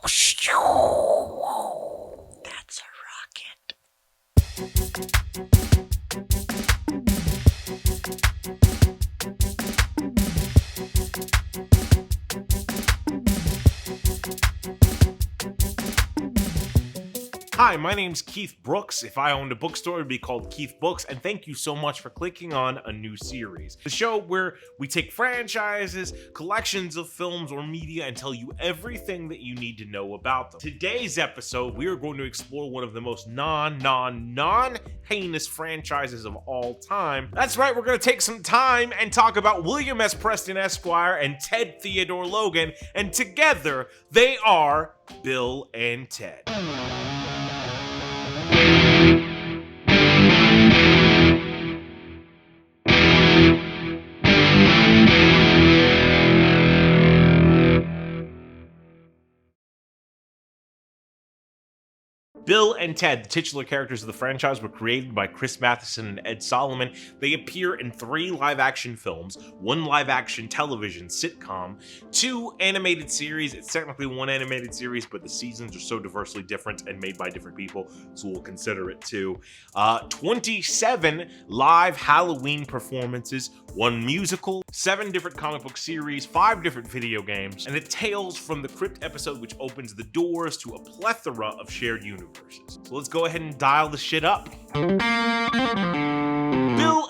That's a rocket. Hi, my name's Keith Brooks. If I owned a bookstore, it'd be called Keith Books, and thank you so much for clicking on a new series. The show where we take franchises, collections of films or media, and tell you everything that you need to know about them. Today's episode, we are going to explore one of the most non-heinous franchises of all time. That's right, we're going to take some time and talk about William S. Preston Esquire and Ted Theodore Logan, and together, they are Bill and Ted. Bill and Ted, the titular characters of the franchise, were created by Chris Matheson and Ed Solomon. They appear in 3 live-action films, 1 live-action television sitcom, 2 animated series. It's technically 1 animated series, but the seasons are so diversely different and made by different people, so we'll consider it 2. 27 live Halloween performances, 1 musical, 7 different comic book series, 5 different video games, and a Tales from the Crypt episode, which opens the doors to a plethora of shared universes. So let's go ahead and dial the shit up. Bill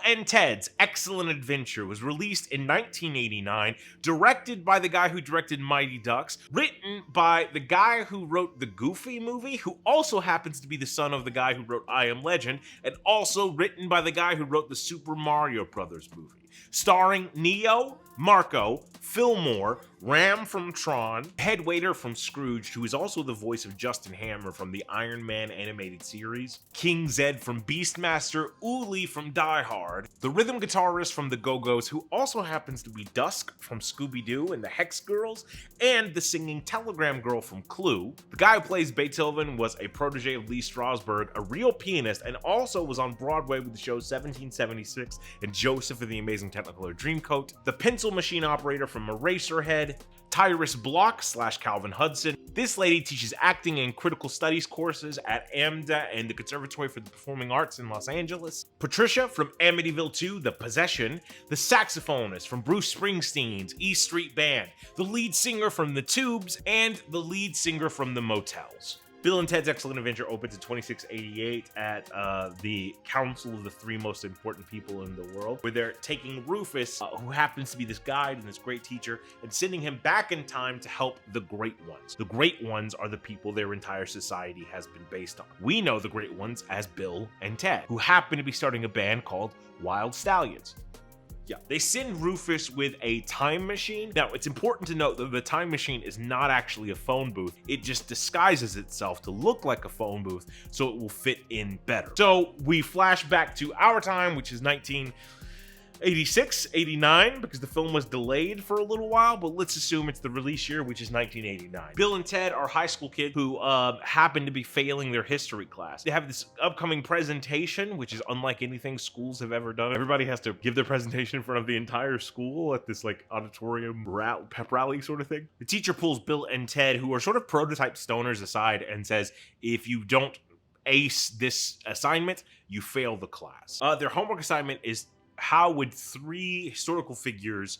and Ted's Excellent Adventure was released in 1989, directed by the guy who directed Mighty Ducks, written by the guy who wrote the Goofy movie, who also happens to be the son of the guy who wrote I Am Legend, and also written by the guy who wrote the Super Mario Brothers movie. Starring Neo, Marco, Fillmore, Ram from Tron, head waiter from Scrooge, who is also the voice of Justin Hammer from the Iron Man animated series, King Zed from Beastmaster, Uli from Die Hard, the rhythm guitarist from the Go-Go's, who also happens to be Dusk from Scooby-Doo and the Hex Girls, and the singing Telegram Girl from Clue. The guy who plays Beethoven was a protege of Lee Strasberg, a real pianist, and also was on Broadway with the shows 1776 and Joseph and the Amazing Technicolor Dreamcoat, the pencil machine operator from Eraserhead, Tyrus Block / Calvin Hudson. This lady teaches acting and critical studies courses at AMDA and the Conservatory for the Performing Arts in Los Angeles. Patricia from Amityville 2, The Possession, the saxophonist from Bruce Springsteen's E Street Band, the lead singer from The Tubes, and the lead singer from The Motels. Bill and Ted's Excellent Adventure opens in 2688 at the Council of the 3 Most Important People in the World, where they're taking Rufus, who happens to be this guide and this great teacher, and sending him back in time to help the Great Ones. The Great Ones are the people their entire society has been based on. We know the Great Ones as Bill and Ted, who happen to be starting a band called Wild Stallions. Yeah, they send Rufus with a time machine. Now, it's important to note that the time machine is not actually a phone booth. It just disguises itself to look like a phone booth so it will fit in better. So we flash back to our time, which is 1986, 89, because the film was delayed for a little while, but let's assume it's the release year, which is 1989. Bill and Ted are high school kids who happen to be failing their history class. They have this upcoming presentation, which is unlike anything schools have ever done. Everybody has to give their presentation in front of the entire school at this like auditorium pep rally sort of thing. The teacher pulls Bill and Ted, who are sort of prototype stoners, aside and says, if you don't ace this assignment, you fail the class. Their homework assignment is how would 3 historical figures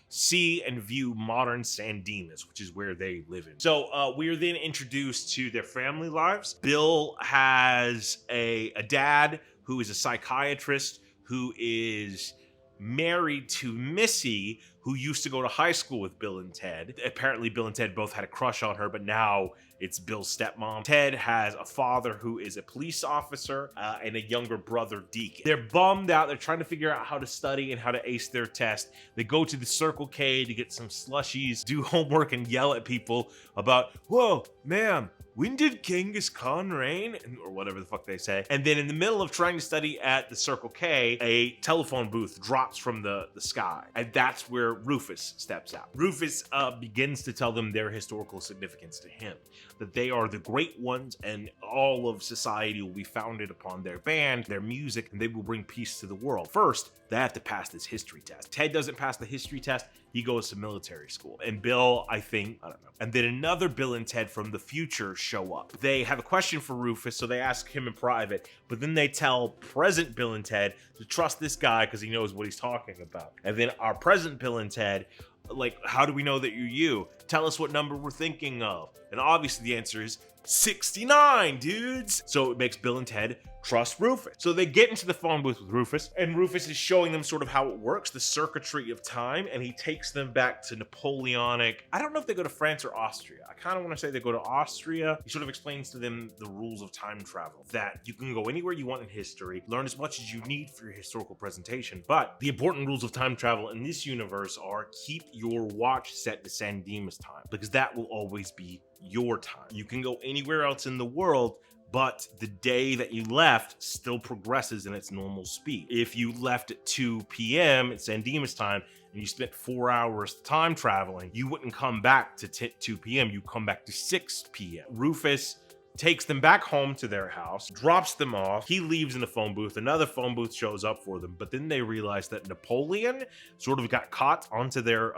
see and view modern San Dimas, which is where they live in. So we are then introduced to their family lives. Bill has a dad who is a psychiatrist who is married to Missy, who used to go to high school with Bill and Ted. Apparently, Bill and Ted both had a crush on her, but now it's Bill's stepmom. Ted has a father who is a police officer and a younger brother, Deacon. They're bummed out. They're trying to figure out how to study and how to ace their test. They go to the Circle K to get some slushies, do homework, and yell at people about, whoa, ma'am, when did Genghis Khan reign? Or whatever the fuck they say. And then in the middle of trying to study at the Circle K, a telephone booth drops from the sky. And that's where Rufus steps out. Rufus begins to tell them their historical significance to him. That they are the Great Ones and all of society will be founded upon their band, their music, and they will bring peace to the world. First, they have to pass this history test. Ted doesn't pass the history test. he goes to military school. And Bill, I don't know. And then another Bill and Ted from the future show up. They have a question for Rufus, so they ask him in private, but then they tell present Bill and Ted to trust this guy because he knows what he's talking about. And then our present Bill and Ted, like, how do we know that you're you? Tell us what number we're thinking of. And obviously the answer is 69, dudes. So it makes Bill and Ted trust Rufus. So they get into the phone booth with Rufus, and Rufus is showing them sort of how it works, the circuitry of time, and he takes them back to Napoleonic. I don't know if they go to France or Austria. I kind of want to say they go to Austria. He sort of explains to them the rules of time travel, that you can go anywhere you want in history, learn as much as you need for your historical presentation, but the important rules of time travel in this universe are keep your watch set to San Dimas time, because that will always be your time. You can go anywhere else in the world, but the day that you left still progresses in its normal speed. If you left at 2 p.m. at San Dimas time and you spent 4 hours time traveling, you wouldn't come back to 2 p.m. You come back to 6 p.m. Rufus takes them back home to their house, drops them off. He leaves in the phone booth. Another phone booth shows up for them, but then they realize that Napoleon sort of got caught onto their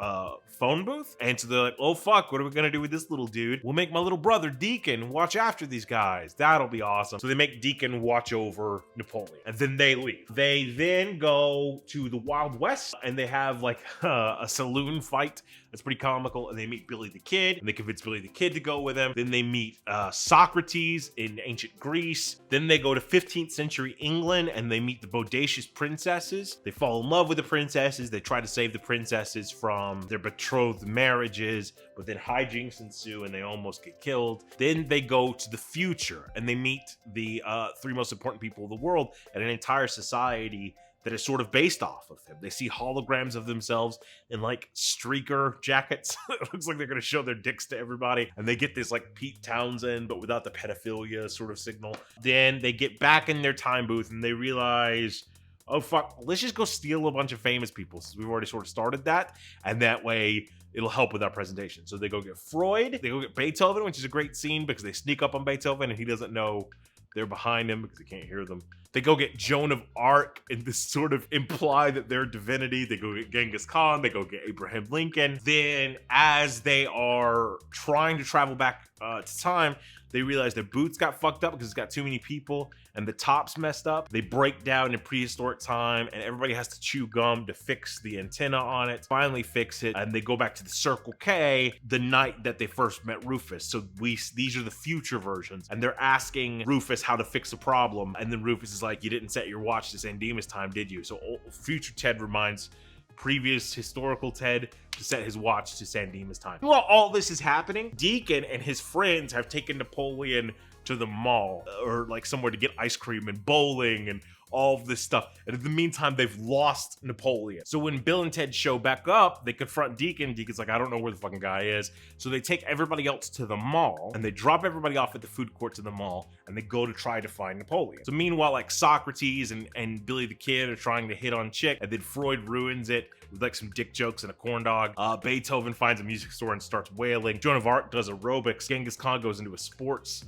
phone booth. And so they're like, oh fuck, what are we gonna do with this little dude? We'll make my little brother Deacon watch after these guys. That'll be awesome. So they make Deacon watch over Napoleon, and then they leave. They then go to the Wild West, and they have like a saloon fight. That's pretty comical. And they meet Billy the Kid, and they convince Billy the Kid to go with them. Then they meet Socrates in ancient Greece. Then they go to 15th century England, and they meet the bodacious princesses. They fall in love with the princesses. They try to save the princesses from their betrothed marriages, but then hijinks ensue, and they almost get killed. Then they go to the future, and they meet the three most important people of the world and an entire society that is sort of based off of him. They see holograms of themselves in like streaker jackets. It looks like they're gonna show their dicks to everybody. And they get this like Pete Townsend, but without the pedophilia sort of signal. Then they get back in their time booth and they realize, oh fuck, let's just go steal a bunch of famous people since we've already sort of started that. And that way it'll help with our presentation. So they go get Freud, they go get Beethoven, which is a great scene because they sneak up on Beethoven and he doesn't know they're behind him because he can't hear them. They go get Joan of Arc and this sort of imply that they're divinity. They go get Genghis Khan. They go get Abraham Lincoln. Then as they are trying to travel back to time, they realize their boots got fucked up because it's got too many people and the top's messed up. They break down in prehistoric time and everybody has to chew gum to fix the antenna on it, finally fix it. And they go back to the Circle K the night that they first met Rufus. So these are the future versions and they're asking Rufus how to fix a problem. And then Rufus is like, you didn't set your watch to San Dimas time, did you? So future Ted reminds previous historical Ted to set his watch to San Dimas time. While all this is happening, Deacon and his friends have taken Napoleon to the mall or like somewhere to get ice cream and bowling and all of this stuff. And in the meantime, they've lost Napoleon. So when Bill and Ted show back up, they confront Deacon. Deacon's like, I don't know where the fucking guy is. So they take everybody else to the mall and they drop everybody off at the food court to the mall and they go to try to find Napoleon. So meanwhile, like Socrates and Billy the Kid are trying to hit on chick, and then Freud ruins it with like some dick jokes and a corn dog. Beethoven finds a music store and starts wailing. Joan of Arc does aerobics. Genghis Khan goes into a sports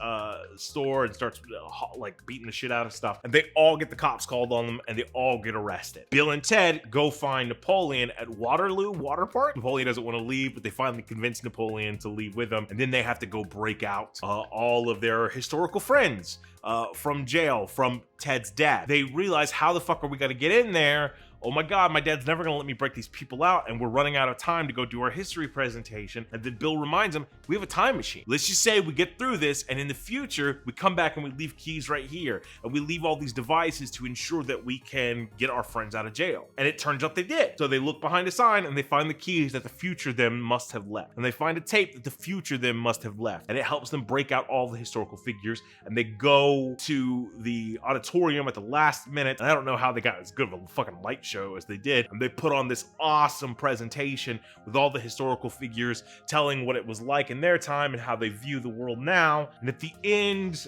store and starts like beating the shit out of stuff. And they all get the cops called on them and they all get arrested. Bill and Ted go find Napoleon at Waterloo Water Park. Napoleon doesn't want to leave, but they finally convince Napoleon to leave with them. And then they have to go break out all of their historical friends from jail, from Ted's dad. They realize, how the fuck are we gonna get in there? Oh my God, my dad's never gonna let me break these people out and we're running out of time to go do our history presentation. And then Bill reminds him, we have a time machine. Let's just say we get through this and in the future, we come back and we leave keys right here. And we leave all these devices to ensure that we can get our friends out of jail. And it turns out they did. So they look behind a sign and they find the keys that the future them must have left. And they find a tape that the future them must have left. And it helps them break out all the historical figures. And they go to the auditorium at the last minute. And I don't know how they got as good of a fucking light show as they did, and they put on this awesome presentation with all the historical figures telling what it was like in their time and how they view the world now. And at the end,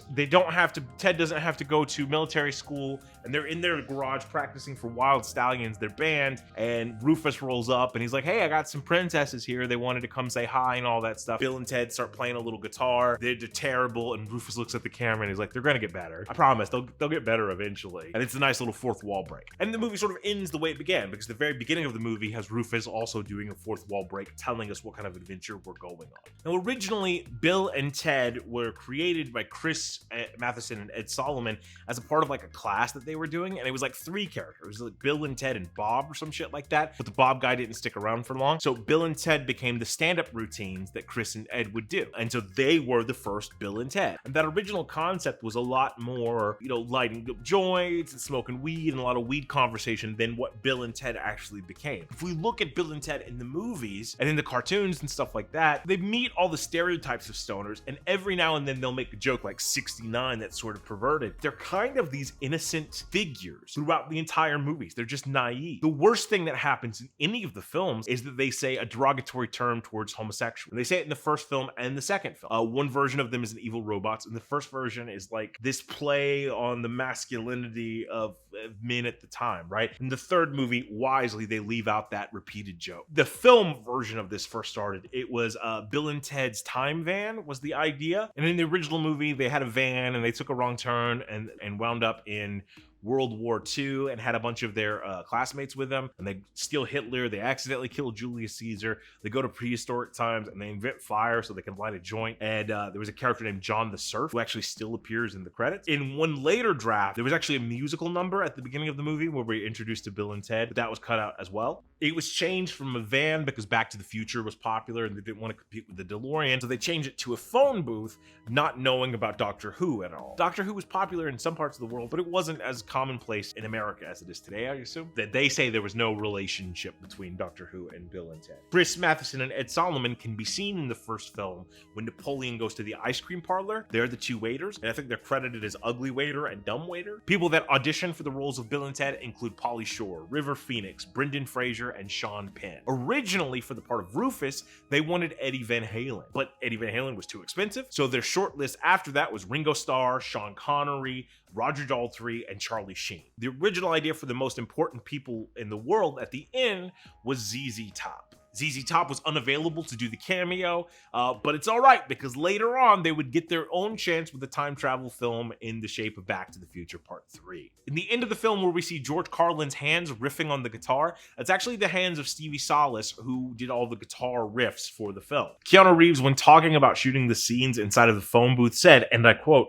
Ted doesn't have to go to military school, and they're in their garage practicing for Wild Stallions, their band. And Rufus rolls up and he's like, hey, I got some princesses here, they wanted to come say hi and all that stuff. Bill and Ted start playing a little guitar. They're terrible, and Rufus looks at the camera and he's like, they're gonna get better, I promise, they'll get better eventually. And it's a nice little fourth wall break. And the movie sort of ends the way it began, because the very beginning of the movie has Rufus also doing a fourth wall break, telling us what kind of adventure we're going on. Now, originally, Bill and Ted were created by Chris Matheson and Ed Solomon as a part of like a class that they were doing, and it was like 3 characters. It was like Bill and Ted and Bob or some shit like that, but the Bob guy didn't stick around for long. So Bill and Ted became the stand-up routines that Chris and Ed would do. And so they were the first Bill and Ted. And that original concept was a lot more, lighting up joints and smoking weed and a lot of weed conversation than what Bill and Ted actually became. If we look at Bill and Ted in the movies and in the cartoons and stuff like that, they meet all the stereotypes of stoners, and every now and then they'll make a joke like 69 that's sort of perverted. They're kind of these innocent figures throughout the entire movies. They're just naive. The worst thing that happens in any of the films is that they say a derogatory term towards homosexuals. And they say it in the first film and the second film. One version of them is an evil robots, and the first version is like this play on the masculinity of men at the time, right? In the third movie, wisely, they leave out that repeated joke. The film version of this first started, it was Bill and Ted's time van was the idea. And in the original movie, they had a van and they took a wrong turn and wound up in World War II and had a bunch of their classmates with them, and they steal Hitler. They accidentally kill Julius Caesar. They go to prehistoric times and they invent fire so they can light a joint. And there was a character named John the Surf who actually still appears in the credits. In one later draft, there was actually a musical number at the beginning of the movie where we were introduced to Bill and Ted, but that was cut out as well. It was changed from a van because Back to the Future was popular and they didn't want to compete with the DeLorean, so they changed it to a phone booth, not knowing about Doctor Who at all. Doctor Who was popular in some parts of the world, but it wasn't as commonplace in America as it is today, I assume. That they say there was no relationship between Doctor Who and Bill and Ted. Chris Matheson and Ed Solomon can be seen in the first film when Napoleon goes to the ice cream parlor. They're the 2 waiters, and I think they're credited as Ugly Waiter and Dumb Waiter. People that audition for the roles of Bill and Ted include Pauly Shore, River Phoenix, Brendan Fraser, and Sean Penn. Originally, for the part of Rufus, they wanted Eddie Van Halen, but Eddie Van Halen was too expensive, so their short list after that was Ringo Starr, Sean Connery, Roger Daltrey, and Charlie Sheen. The original idea for the most important people in the world at the end was ZZ Top. ZZ Top was unavailable to do the cameo, but it's all right because later on they would get their own chance with a time travel film in the shape of Back to the Future Part 3. In the end of the film where we see George Carlin's hands riffing on the guitar, that's actually the hands of Stevie Salas, who did all the guitar riffs for the film. Keanu Reeves, when talking about shooting the scenes inside of the phone booth, said, and I quote,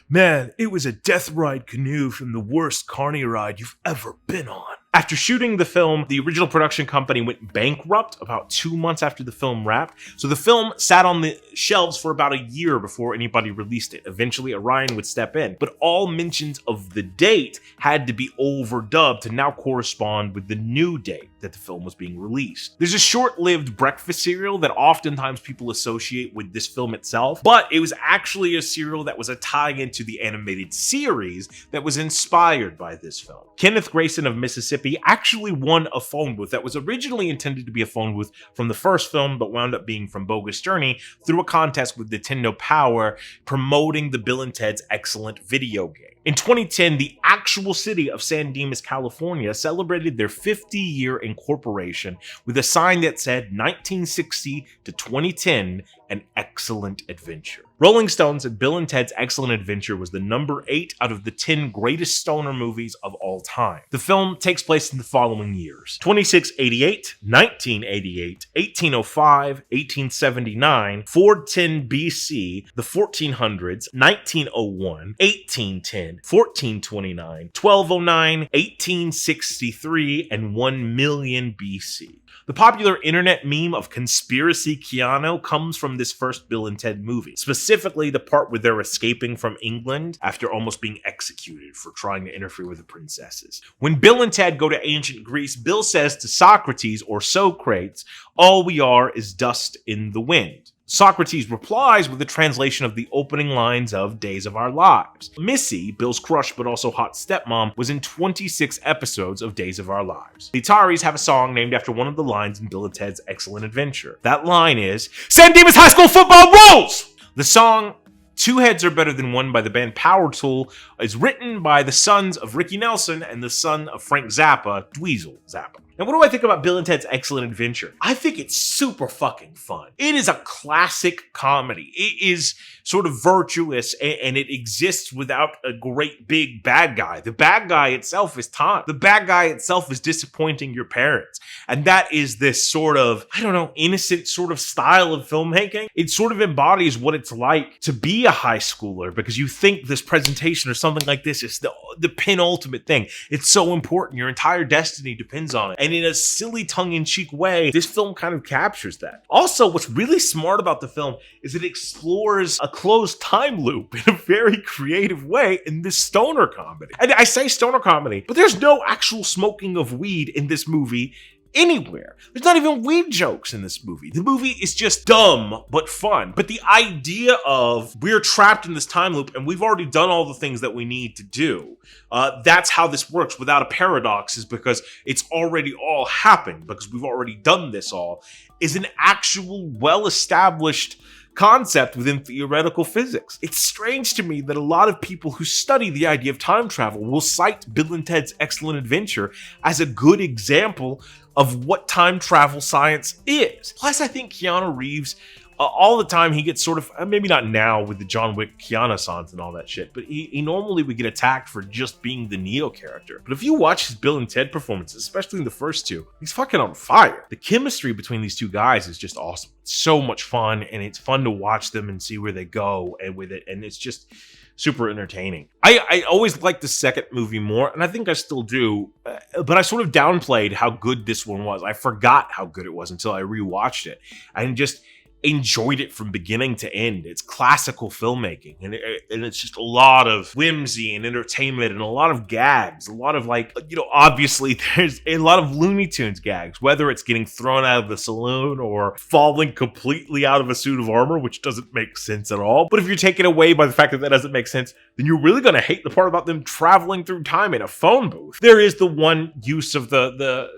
"Man, it was a death ride canoe from the worst carny ride you've ever been on." After shooting the film, the original production company went bankrupt about 2 months after the film wrapped, so the film sat on the shelves for about a year before anybody released it. Eventually, Orion would step in, but all mentions of the date had to be overdubbed to now correspond with the new date that the film was being released. There's a short-lived breakfast cereal that oftentimes people associate with this film itself, but it was actually a cereal that was a tie-in to the animated series that was inspired by this film. Kenneth Grayson of Mississippi actually won a phone booth that was originally intended to be a phone booth from the first film, but wound up being from Bogus Journey through a contest with Nintendo Power promoting the Bill and Ted's Excellent video game. In 2010, the actual city of San Dimas, California celebrated their 50-year incorporation with a sign that said 1960 to 2010, an excellent adventure. Rolling Stone said Bill and Ted's Excellent Adventure was the number 8 out of the 10 greatest stoner movies of all time. The film takes place in the following years: 2688, 1988, 1805, 1879, 410 BC, the 1400s, 1901, 1810, 1429, 1209, 1863, and 1 million BC. The popular internet meme of Conspiracy Keanu comes from this first Bill and Ted movie, specifically the part where they're escaping from England after almost being executed for trying to interfere with the princesses. When Bill and Ted go to ancient Greece, Bill says to Socrates, or Socrates, "All we are is dust in the wind." Socrates replies with a translation of the opening lines of Days of Our Lives. Missy, Bill's crush but also hot stepmom, was in 26 episodes of Days of Our Lives. The Ataris have a song named after one of the lines in Bill and Ted's Excellent Adventure. That line is, "San Dimas High School football rolls!" The song Two Heads Are Better Than One by the band Power Tool is written by the sons of Ricky Nelson and the son of Frank Zappa, Dweezil Zappa. And what do I think about Bill and Ted's Excellent Adventure? I think it's super fucking fun. It is a classic comedy. It is sort of virtuous, and it exists without a great big bad guy. The bad guy itself is time. The bad guy itself is disappointing your parents. And that is this sort of, I don't know, innocent sort of style of filmmaking. It sort of embodies what it's like to be a high schooler, because you think this presentation or something like this is the penultimate thing. It's so important. Your entire destiny depends on it. And in a silly tongue-in-cheek way, this film kind of captures that. Also, what's really smart about the film is it explores a closed time loop in a very creative way in this stoner comedy. And I say stoner comedy, but there's no actual smoking of weed in this movie anywhere. There's not even weed jokes in this movie. The movie is just dumb but fun. But the idea of we're trapped in this time loop and we've already done all the things that we need to do, that's how this works without a paradox, is because it's already all happened, because we've already done this all, is an actual well-established concept within theoretical physics. It's strange to me that a lot of people who study the idea of time travel will cite Bill and Ted's Excellent Adventure as a good example of what time travel science is. Plus, I think Keanu Reeves, all the time he gets sort of, maybe not now with the John Wick Keanu-sans and all that shit, but he normally would get attacked for just being the Neo character. But if you watch his Bill and Ted performances, especially in the first two, he's fucking on fire. The chemistry between these two guys is just awesome. It's so much fun, and it's fun to watch them and see where they go and with it, and it's just super entertaining. I always liked the second movie more, and I think I still do, but I sort of downplayed how good this one was. I forgot how good it was until I rewatched it, and just enjoyed it from beginning to end. It's classical filmmaking, and it's just a lot of whimsy and entertainment and a lot of gags, a lot of, like, you know, obviously there's a lot of Looney Tunes gags, whether it's getting thrown out of the saloon or falling completely out of a suit of armor, which doesn't make sense at all. But if you're taken away by the fact that that doesn't make sense, then you're really going to hate the part about them traveling through time in a phone booth. There is the one use of the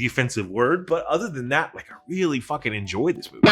offensive word, but other than that, like, I really fucking enjoy this movie.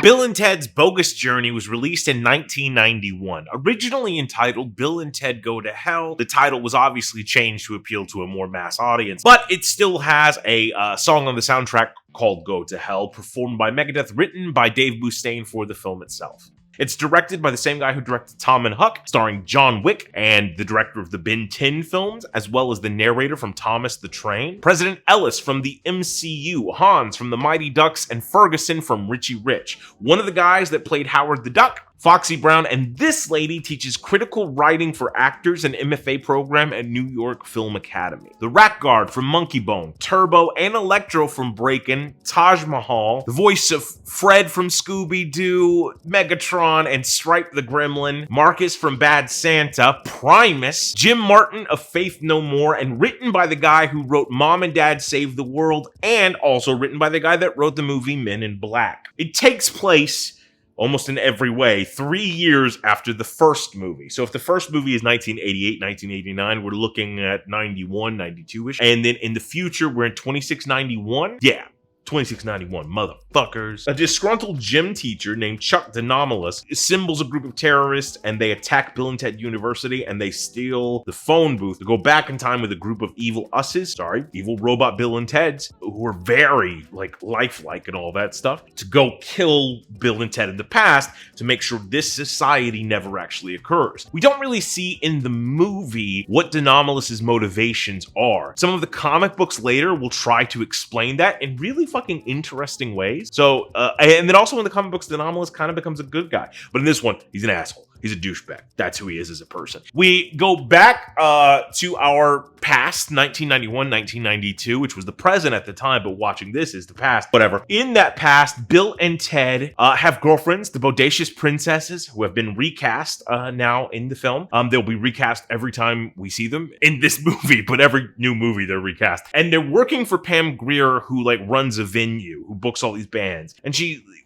Bill and Ted's Bogus Journey was released in 1991. Originally entitled Bill and Ted Go to Hell, the title was obviously changed to appeal to a more mass audience, but it still has a song on the soundtrack called Go to Hell, performed by Megadeth, written by Dave Mustaine for the film itself. It's directed by the same guy who directed Tom and Huck, starring John Wick, and the director of the Ben 10 films, as well as the narrator from Thomas the Train, President Ellis from the MCU, Hans from the Mighty Ducks, and Ferguson from Richie Rich. One of the guys that played Howard the Duck, Foxy Brown, and this lady teaches critical writing for actors and MFA program at New York Film Academy. The Rat Guard from Monkey Bone, Turbo and Electro from Breakin', Taj Mahal, the voice of Fred from Scooby-Doo, Megatron and Stripe the Gremlin, Marcus from Bad Santa, Primus, Jim Martin of Faith No More, and written by the guy who wrote Mom and Dad Save the World, and also written by the guy that wrote the movie Men in Black. It takes place, almost in every way, 3 years after the first movie. So if the first movie is 1988, 1989, we're looking at 91, 92-ish. And then in the future, we're in 2691. Yeah. 2691, motherfuckers. A disgruntled gym teacher named Chuck Denomalous assembles a group of terrorists, and they attack Bill and Ted University, and they steal the phone booth to go back in time with a group of evil robot Bill and Teds, who are very, like, lifelike and all that stuff, to go kill Bill and Ted in the past to make sure this society never actually occurs. We don't really see in the movie what Denomalous's motivations are. Some of the comic books later will try to explain that in really fucking interesting ways. So, and then also in the comic books, the Anomalous kind of becomes a good guy. But in this one, he's an asshole. He's a douchebag. That's who he is as a person. We go back to our past, 1991, 1992, which was the present at the time, but watching this is the past, whatever. In that past, Bill and Ted have girlfriends, the bodacious princesses, who have been recast now in the film. They'll be recast every time we see them in this movie, but every new movie they're recast. And they're working for Pam Grier, who, like, runs a venue, who books all these bands. And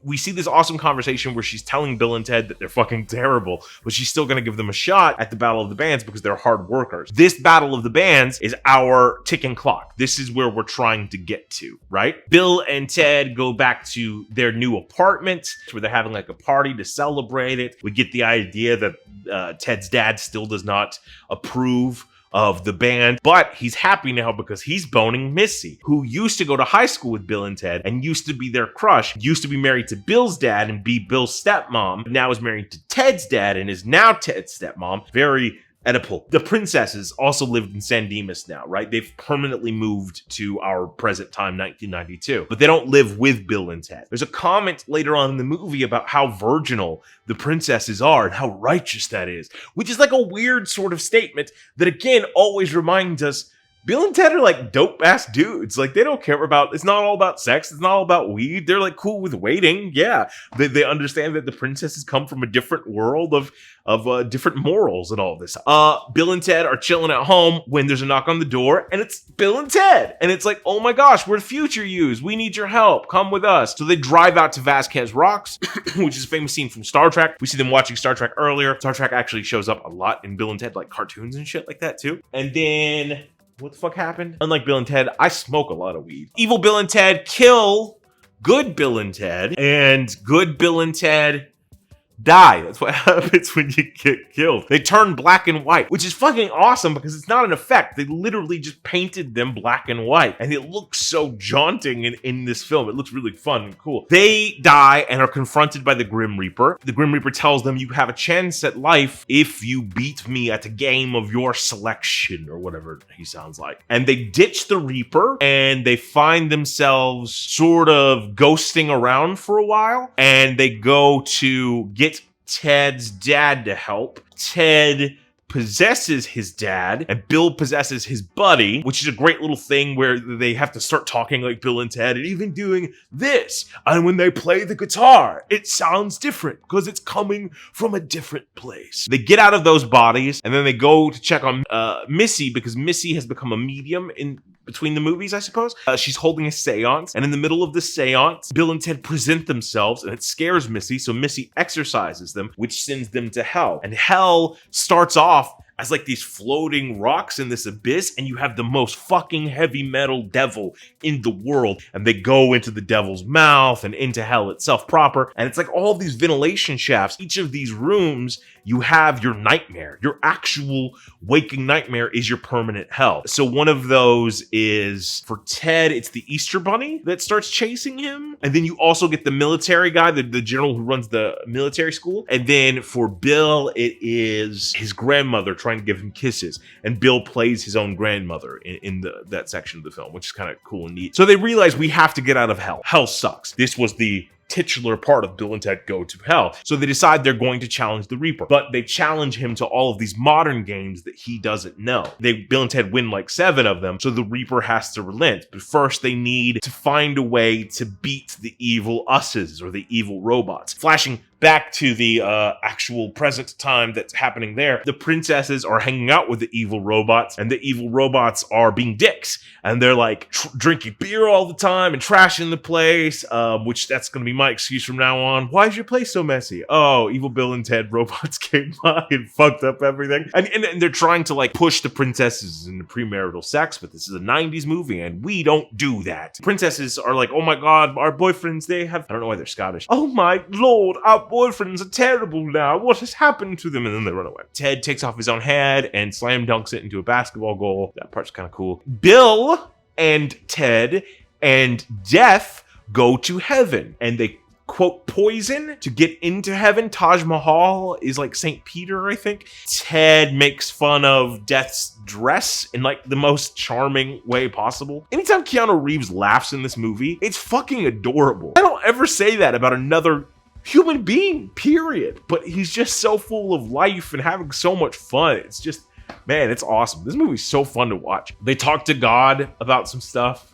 we see this awesome conversation where she's telling Bill and Ted that they're fucking terrible, but she's still going to give them a shot at the Battle of the Bands because they're hard workers. This Battle of the Bands is our ticking clock. This is where we're trying to get to, right? Bill and Ted go back to their new apartment where they're having, like, a party to celebrate it. We get the idea that Ted's dad still does not approve of the band, but he's happy now because he's boning Missy, who used to go to high school with Bill and Ted and used to be their crush, used to be married to Bill's dad and be Bill's stepmom, but now is married to Ted's dad and is now Ted's stepmom. Very Oedipal. The princesses also lived in San Dimas now, right? They've permanently moved to our present time, 1992, but they don't live with Bill and Ted. There's a comment later on in the movie about how virginal the princesses are and how righteous that is, which is like a weird sort of statement that again always reminds us Bill and Ted are like dope ass dudes. Like they don't care about, it's not all about sex. It's not all about weed. They're like cool with waiting. Yeah. They understand that the princesses come from a different world of different morals and all this. Bill and Ted are chilling at home when there's a knock on the door and it's Bill and Ted. And it's like, oh my gosh, we're future yous. We need your help. Come with us. So they drive out to Vasquez Rocks, which is a famous scene from Star Trek. We see them watching Star Trek earlier. Star Trek actually shows up a lot in Bill and Ted, like cartoons and shit like that too. And then what the fuck happened? Unlike Bill and Ted, I smoke a lot of weed. Evil Bill and Ted kill good Bill and Ted, and good Bill and Ted die. That's what happens when you get killed. They turn black and white, which is fucking awesome because it's not an effect. They literally just painted them black and white, and it looks so jaunting in this film. It looks really fun and cool. They die and are confronted by the Grim Reaper. The Grim Reaper tells them, you have a chance at life if you beat me at a game of your selection, or whatever he sounds like. And they ditch the Reaper, and they find themselves sort of ghosting around for a while, and they go to get Ted's dad to help. Ted possesses his dad and Bill possesses his buddy, which is a great little thing where they have to start talking like Bill and Ted and even doing this. And when they play the guitar, it sounds different because it's coming from a different place. They get out of those bodies and then they go to check on Missy because Missy has become a medium in between the movies, I suppose. She's holding a seance, and in the middle of the seance, Bill and Ted present themselves, and it scares Missy, so Missy exorcises them, which sends them to hell. And hell starts off as like these floating rocks in this abyss, and you have the most fucking heavy metal devil in the world, and they go into the devil's mouth and into hell itself proper, and it's like all these ventilation shafts. Each of these rooms, you have your nightmare. Your actual waking nightmare is your permanent hell. So one of those is, for Ted, it's the Easter Bunny that starts chasing him, and then you also get the military guy, the general who runs the military school, and then for Bill, it is his grandmother trying to give him kisses, and Bill plays his own grandmother in that section of the film, which is kind of cool and neat. So they realize we have to get out of hell. Hell sucks. This was the titular part of Bill and Ted Go to Hell. So they decide they're going to challenge the Reaper, but they challenge him to all of these modern games that he doesn't know. Bill and Ted win like 7 of them, so the Reaper has to relent. But first they need to find a way to beat the evil us's, or the evil robots. Flashing back to the actual present time that's happening there, the princesses are hanging out with the evil robots, and the evil robots are being dicks, and they're like drinking beer all the time and trashing the place, which that's gonna be my excuse from now on. Why is your place so messy? Oh, evil Bill and Ted robots came by and fucked up everything. And they're trying to like push the princesses into premarital sex, but this is a 90s movie and we don't do that. Princesses are like, oh my god, our boyfriends, they have, I don't know why they're Scottish. Oh my lord, our boyfriends are terrible now. What has happened to them? And then they run away. Ted takes off his own head and slam dunks it into a basketball goal. That part's kind of cool. Bill and Ted and Death go to heaven, and they quote poison to get into heaven. Taj Mahal is like St. Peter, I think. Ted makes fun of Death's dress in like the most charming way possible. Anytime Keanu Reeves laughs in this movie, it's fucking adorable. I don't ever say that about another human being, period. But he's just so full of life and having so much fun. It's just, man, it's awesome. This movie's so fun to watch. They talk to God about some stuff.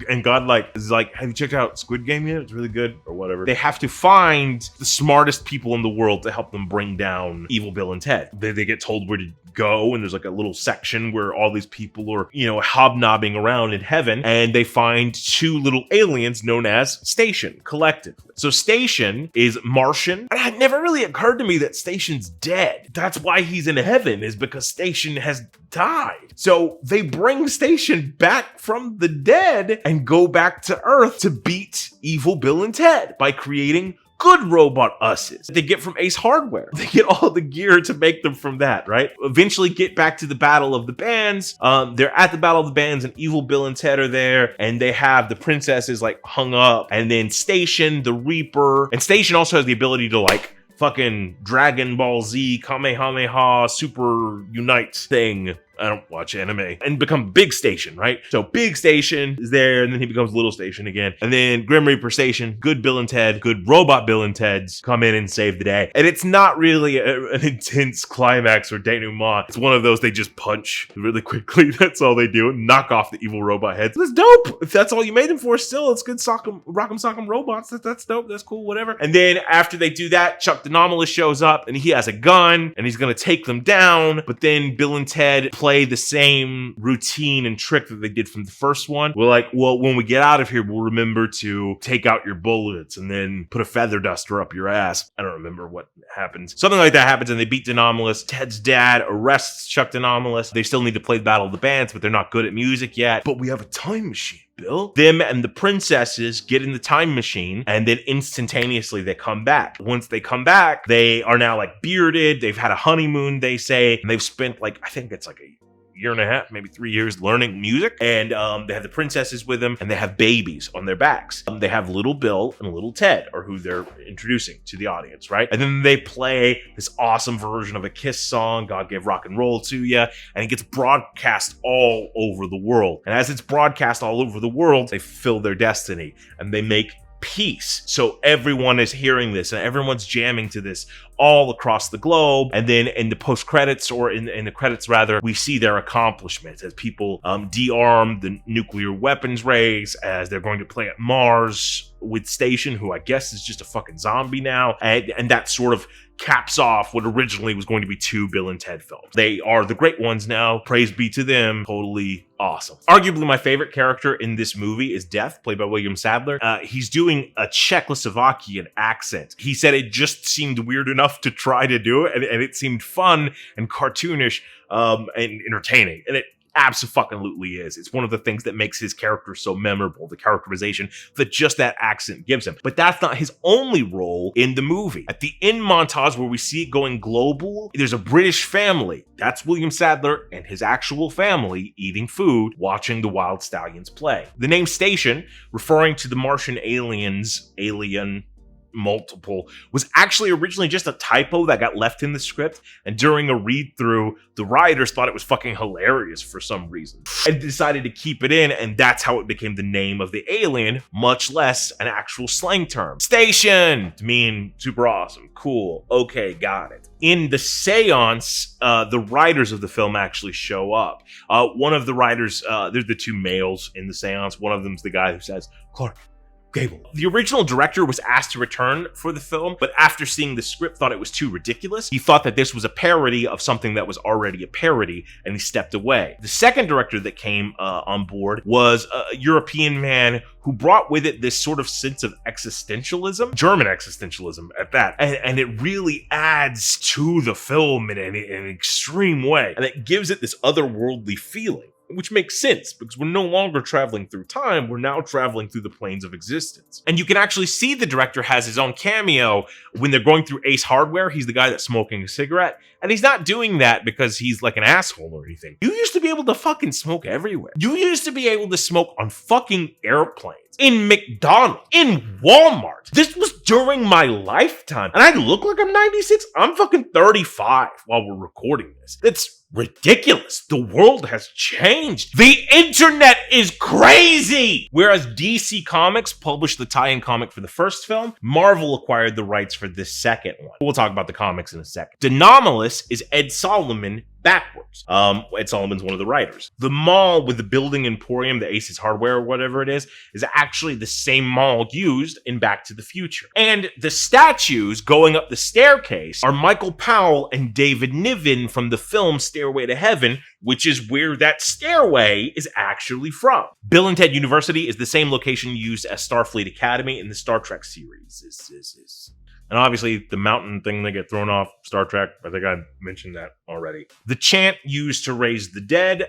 And God is like, have you checked out Squid Game yet? It's really good, or whatever. They have to find the smartest people in the world to help them bring down evil Bill and Ted. They get told where to go, and there's like a little section where all these people are, hobnobbing around in heaven, and they find 2 little aliens known as Station, collectively. So Station is Martian, and it never really occurred to me that Station's dead. That's why he's in heaven, is because Station has died. So they bring Station back from the dead and go back to Earth to beat evil Bill and Ted by creating good robot us's they get from Ace Hardware. They get all the gear to make them from that, right? Eventually get back to the Battle of the Bands. They're at the Battle of the Bands, and Evil Bill and Ted are there, and they have the princesses like hung up, and then Station, the Reaper, and Station also has the ability to like fucking Dragon Ball Z Kamehameha Super Unite thing. I don't watch anime. And become Big Station, right? So Big Station is there, and then he becomes Little Station again. And then Grim Reaper Station, good Bill and Ted, good robot Bill and Ted's come in and save the day. And it's not really an intense climax or denouement. It's one of those they just punch really quickly. That's all they do. Knock off the evil robot heads. That's dope. If that's all you made them for, still, it's good rock'em sock'em robots. That's dope. That's cool, whatever. And then after they do that, Chuck the Anomalous shows up, and he has a gun, and he's gonna take them down. But then Bill and Ted play the same routine and trick that they did from the first one. We're like, well, when we get out of here, we'll remember to take out your bullets and then put a feather duster up your ass. I don't remember what happens. Something like that happens, and they beat the Anomalous. Ted's dad arrests Chuck the Anomalous. They still need to play the Battle of the Bands, but they're not good at music yet. But we have a time machine, Bill. Them and the princesses get in the time machine, and then instantaneously they come back. Once they come back, they are now like bearded. They've had a honeymoon, they say, and they've spent like, I think it's like a year and a half, maybe 3 years learning music. And they have the princesses with them, and they have babies on their backs. They have little Bill and little Ted, or who they're introducing to the audience, right? And then they play this awesome version of a Kiss song, God Gave Rock and Roll to Ya, and it gets broadcast all over the world. And as it's broadcast all over the world, they fulfill their destiny, and they make peace. So everyone is hearing this, and everyone's jamming to this all across the globe. And then in the post credits, or in the credits rather, we see their accomplishments as people de-arm the nuclear weapons race, as they're going to play at Mars with Station, who I guess is just a fucking zombie now. And that sort of caps off what originally was going to be 2 Bill and Ted films. They are the great ones now. Praise be to them. Totally awesome. Arguably my favorite character in this movie is Death, played by William Sadler. He's doing a Czechoslovakian accent. He said it just seemed weird enough to try to do it, and it seemed fun and cartoonish and entertaining. And it abso-fucking-lutely is. It's one of the things that makes his character so memorable, the characterization that just that accent gives him. But that's not his only role in the movie. At the end montage where we see it going global, there's a British family. That's William Sadler and his actual family eating food, watching the Wild Stallions play. The name Station, referring to the Martian alien multiple, was actually originally just a typo that got left in the script, and during a read-through, the writers thought it was fucking hilarious for some reason and decided to keep it in, and that's how it became the name of the alien, much less an actual slang term. Station to mean super awesome, cool, okay, got it. In the seance, the writers of the film actually show up. One of the writers, there's the 2 males in the seance. One of them's the guy who says, "Clark Gable." The original director was asked to return for the film, but after seeing the script thought it was too ridiculous. He thought that this was a parody of something that was already a parody, and he stepped away. The second director that came on board was a European man who brought with it this sort of sense of existentialism, German existentialism at that, and it really adds to the film in an extreme way, and it gives it this otherworldly feeling. Which makes sense, because we're no longer traveling through time, we're now traveling through the planes of existence. And you can actually see the director has his own cameo when they're going through Ace Hardware. He's the guy that's smoking a cigarette, and he's not doing that because he's like an asshole or anything. You used to be able to fucking smoke everywhere. You used to be able to smoke on fucking airplanes, in McDonald's, in Walmart. This was during my lifetime, and I look like I'm 96. I'm fucking 35 while we're recording this. That's ridiculous. The world has changed. The internet is crazy. Whereas DC Comics published the tie-in comic for the first film, Marvel acquired the rights for this second one. We'll talk about the comics in a second. Anomalous is Ed Solomon backwards. Ed Solomon's one of the writers. The mall with the building emporium, the Aces Hardware or whatever it is actually the same mall used in Back to the Future. And the statues going up the staircase are Michael Powell and David Niven from the film Stairway to Heaven, which is where that stairway is actually from. Bill and Ted University is the same location used as Starfleet Academy in the Star Trek series. And obviously the mountain thing they get thrown off Star Trek, I think I mentioned that already. The chant used to raise the dead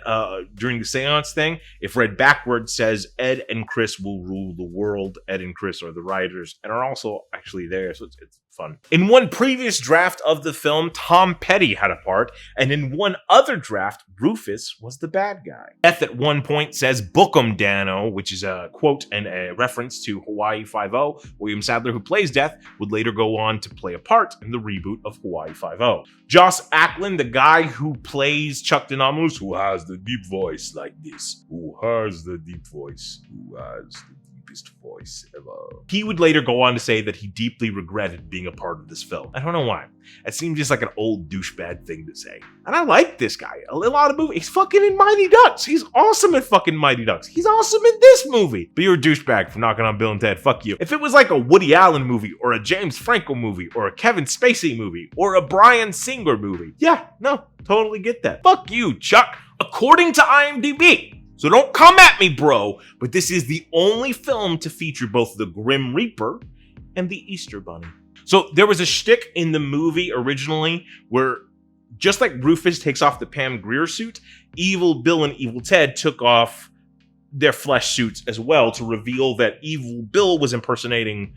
during the seance thing, if read backwards, says Ed and Chris will rule the world. Ed and Chris are the writers and are also actually there, so it's fun. In one previous draft of the film, Tom Petty had a part, and in one other draft, Rufus was the bad guy. Death at one point says "Book 'em, Dano," which is a quote and a reference to Hawaii Five-O. William Sadler, who plays Death, would later go on to play a part in the reboot of Hawaii Five-O. Joss Ackland, the guy who plays Chuck Denomus, who has the deep voice like this, who has the deep voice, who has the deepest voice ever. He would later go on to say that he deeply regretted being a part of this film. I don't know why. It seemed just like an old douchebag thing to say. And I like this guy. A lot of movies. He's fucking in Mighty Ducks. He's awesome in fucking Mighty Ducks. He's awesome in this movie. But you're a douchebag for knocking on Bill and Ted. Fuck you. If it was like a Woody Allen movie, or a James Franco movie, or a Kevin Spacey movie, or a Bryan Singer movie, yeah, no, totally get that. Fuck you, Chuck. According to IMDb. So don't come at me, bro, but this is the only film to feature both the Grim Reaper and the Easter Bunny. So there was a shtick in the movie originally where, just like Rufus takes off the Pam Grier suit, Evil Bill and Evil Ted took off their flesh suits as well to reveal that Evil Bill was impersonating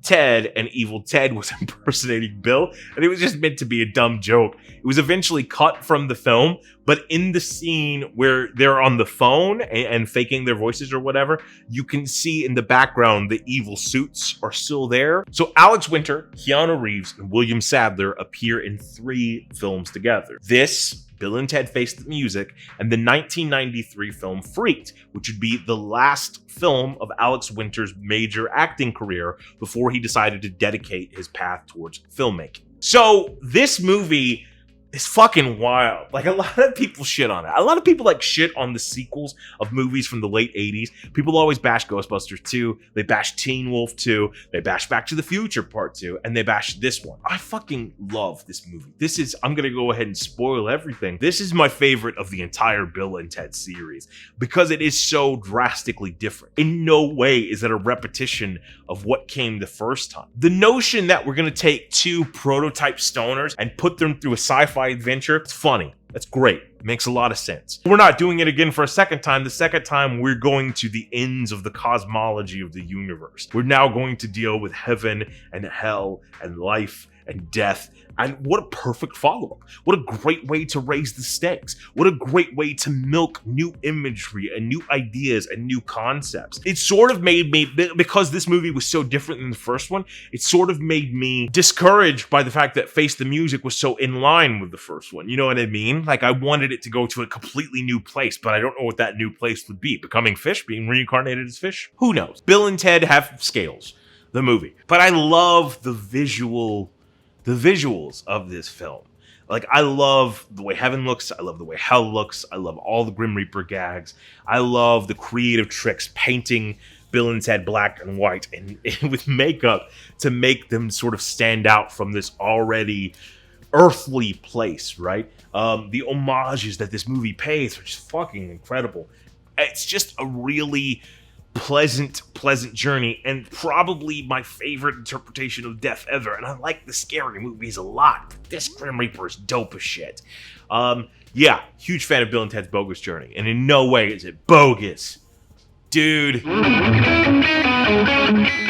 Ted and Evil Ted was impersonating Bill, and it was just meant to be a dumb joke. It was eventually cut from the film, but in the scene where they're on the phone and faking their voices or whatever, you can see in the background the evil suits are still there. So Alex Winter, Keanu Reeves, and William Sadler appear in 3 films together. This, Bill and Ted Face the Music, and the 1993 film Freaked, which would be the last film of Alex Winter's major acting career before he decided to dedicate his path towards filmmaking. So this movie is fucking wild. Like, a lot of people shit on it. A lot of people like shit on the sequels of movies from the late 80s. People always bash Ghostbusters 2. They bash Teen Wolf 2. They bash Back to the Future Part 2. And they bash this one. I fucking love this movie. This is, I'm gonna go ahead and spoil everything. This is my favorite of the entire Bill and Ted series because it is so drastically different. In no way is it a repetition of what came the first time. The notion that we're gonna take 2 prototype stoners and put them through a sci-fi adventure, it's funny. That's great. It makes a lot of sense. We're not doing it again for a second time. The second time, we're going to the ends of the cosmology of the universe. We're now going to deal with heaven and hell and life and death. And what a perfect follow-up. What a great way to raise the stakes. What a great way to milk new imagery and new ideas and new concepts. It sort of made me, because this movie was so different than the first one, it sort of made me discouraged by the fact that Face the Music was so in line with the first one. You know what I mean? Like, I wanted it to go to a completely new place, but I don't know what that new place would be. Becoming fish? Being reincarnated as fish? Who knows? Bill and Ted have scales, the movie. But I love the visuals of this film. Like, I love the way heaven looks. I love the way hell looks. I love all the Grim Reaper gags. I love the creative tricks painting Bill and Ted black and white and with makeup to make them sort of stand out from this already earthly place, right? The homages that this movie pays are just fucking incredible. It's just a really pleasant journey, and probably my favorite interpretation of death ever. And I like the scary movies a lot, but this Grim Reaper is dope as shit. Yeah, huge fan of Bill and Ted's Bogus Journey, and in no way is it bogus. Dude.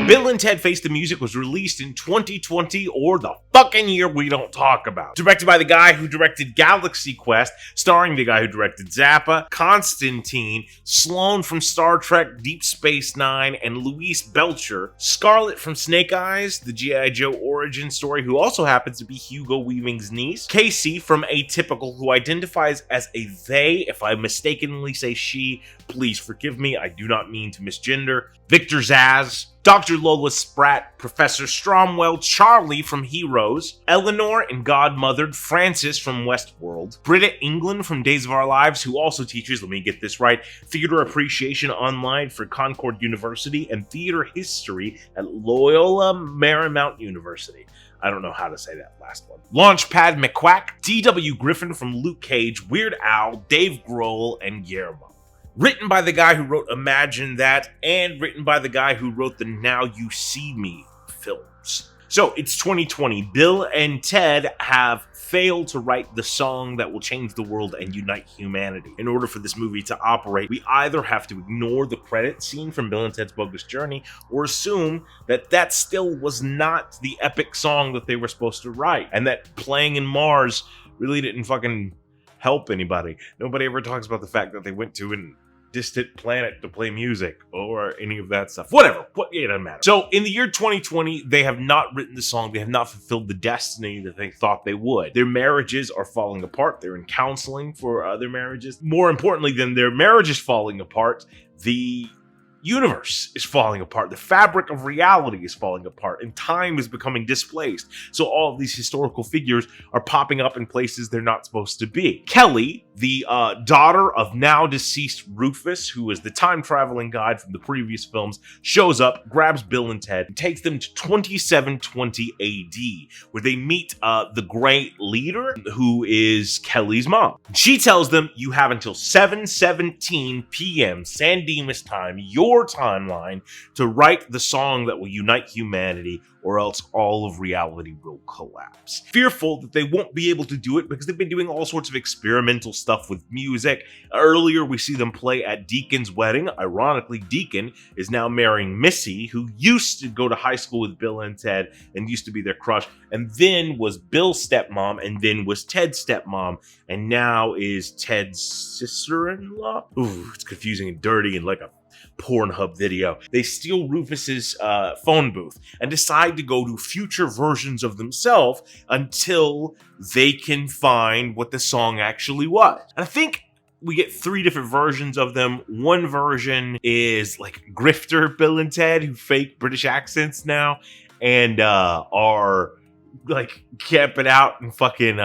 Bill and Ted Face the Music was released in 2020, or the fucking year we don't talk about. Directed by the guy who directed Galaxy Quest, starring the guy who directed Zappa, Constantine, Sloane from Star Trek Deep Space Nine, and Louise Belcher, Scarlett from Snake Eyes, the G.I. Joe origin story, who also happens to be Hugo Weaving's niece, Casey from Atypical, who identifies as a they. If I mistakenly say she, please forgive me, I do not mean to misgender. Victor Zaz, Dr. Lola Spratt, Professor Stromwell, Charlie from Heroes, Eleanor and Godmothered, Francis from Westworld, Britta England from Days of Our Lives, who also teaches, let me get this right, Theater Appreciation Online for Concord University and Theater History at Loyola Marymount University. I don't know how to say that last one. Launchpad McQuack, D.W. Griffin from Luke Cage, Weird Al, Dave Grohl, and Guillermo. Written by the guy who wrote Imagine That, and written by the guy who wrote the Now You See Me films. So it's 2020. Bill and Ted have failed to write the song that will change the world and unite humanity. In order for this movie to operate, we either have to ignore the credit scene from Bill and Ted's Bogus Journey or assume that that still was not the epic song that they were supposed to write, and that playing in Mars really didn't fucking help anybody. Nobody ever talks about the fact that they went to an distant planet to play music or any of that stuff. Whatever. It doesn't matter. So in the year 2020, they have not written the song. They have not fulfilled the destiny that they thought they would. Their marriages are falling apart. They're in counseling for their marriages. More importantly than their marriages falling apart, the universe is falling apart. The fabric of reality is falling apart, and time is becoming displaced. So all of these historical figures are popping up in places they're not supposed to be. Kelly, the daughter of now deceased Rufus, who is the time traveling guide from the previous films, shows up, grabs Bill and Ted, and takes them to 2720 AD, where they meet the Great Leader, who is Kelly's mom. She tells them, you have until 7:17 p.m. San Dimas time, your timeline, to write the song that will unite humanity, or else all of reality will collapse. Fearful that they won't be able to do it because they've been doing all sorts of experimental stuff with music. Earlier, we see them play at Deacon's wedding. Ironically, Deacon is now marrying Missy, who used to go to high school with Bill and Ted and used to be their crush, and then was Bill's stepmom, and then was Ted's stepmom, and now is Ted's sister-in-law. Ooh, it's confusing and dirty and like a Pornhub video. They steal Rufus's phone booth and decide to go to future versions of themselves until they can find what the song actually was. And I think we get 3 different versions of them. One version is like grifter Bill and Ted, who fake British accents now and are like camping out in fucking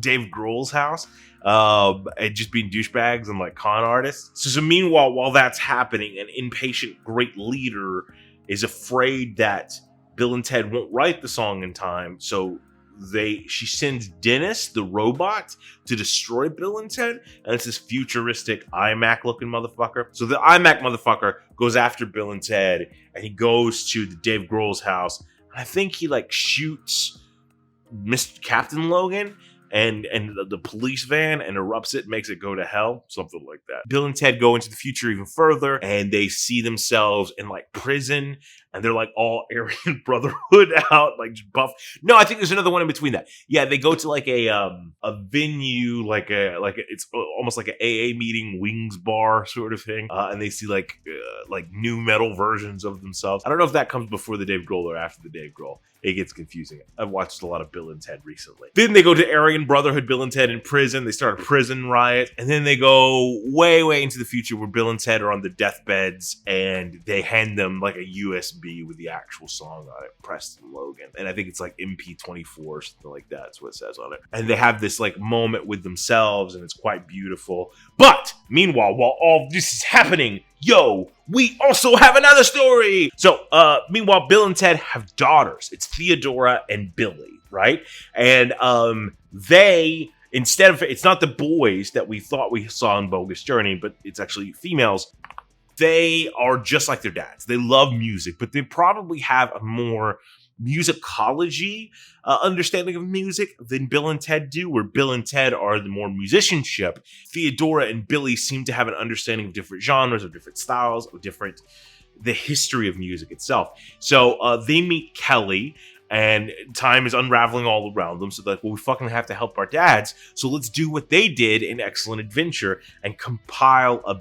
Dave Grohl's house. And just being douchebags and like con artists. So meanwhile, while that's happening, an impatient Great Leader is afraid that Bill and Ted won't write the song in time, so she sends Dennis, the robot, to destroy Bill and Ted, and it's this futuristic iMac looking motherfucker. So the iMac motherfucker goes after Bill and Ted, and he goes to the Dave Grohl's house, and I think he like shoots Mr. Captain Logan and the police van and erupts it, makes it go to hell, something like that. Bill and Ted go into the future even further, and they see themselves in like prison, and they're like all Aryan Brotherhood out, like just buff. No, I think there's another one in between that. Yeah, they go to like a venue, it's almost like an AA meeting, wings bar sort of thing, and they see like new metal versions of themselves. I don't know if that comes before the Dave Grohl or after the Dave Grohl. It gets confusing. I've watched a lot of Bill and Ted recently. Then they go to Aryan Brotherhood, Bill and Ted in prison. They start a prison riot. And then they go way, way into the future where Bill and Ted are on the deathbeds, and they hand them like a USB with the actual song on it, Preston Logan. And I think it's like MP24 or something like that. That's what it says on it. And they have this like moment with themselves, and it's quite beautiful. But meanwhile, while all this is happening, we also have another story. So, meanwhile, Bill and Ted have daughters. It's Theodora and Billy, right? And they, instead of, it's not the boys that we thought we saw in Bogus Journey, but it's actually females. They are just like their dads. They love music, but they probably have a more musicology understanding of music than Bill and Ted do, where Bill and Ted are the more musicianship. Theodora and Billy seem to have an understanding of different genres, of different styles, of the history of music itself. So they meet Kelly, and time is unraveling all around them. So they're like, well, we fucking have to help our dads. So let's do what they did in Excellent Adventure and compile a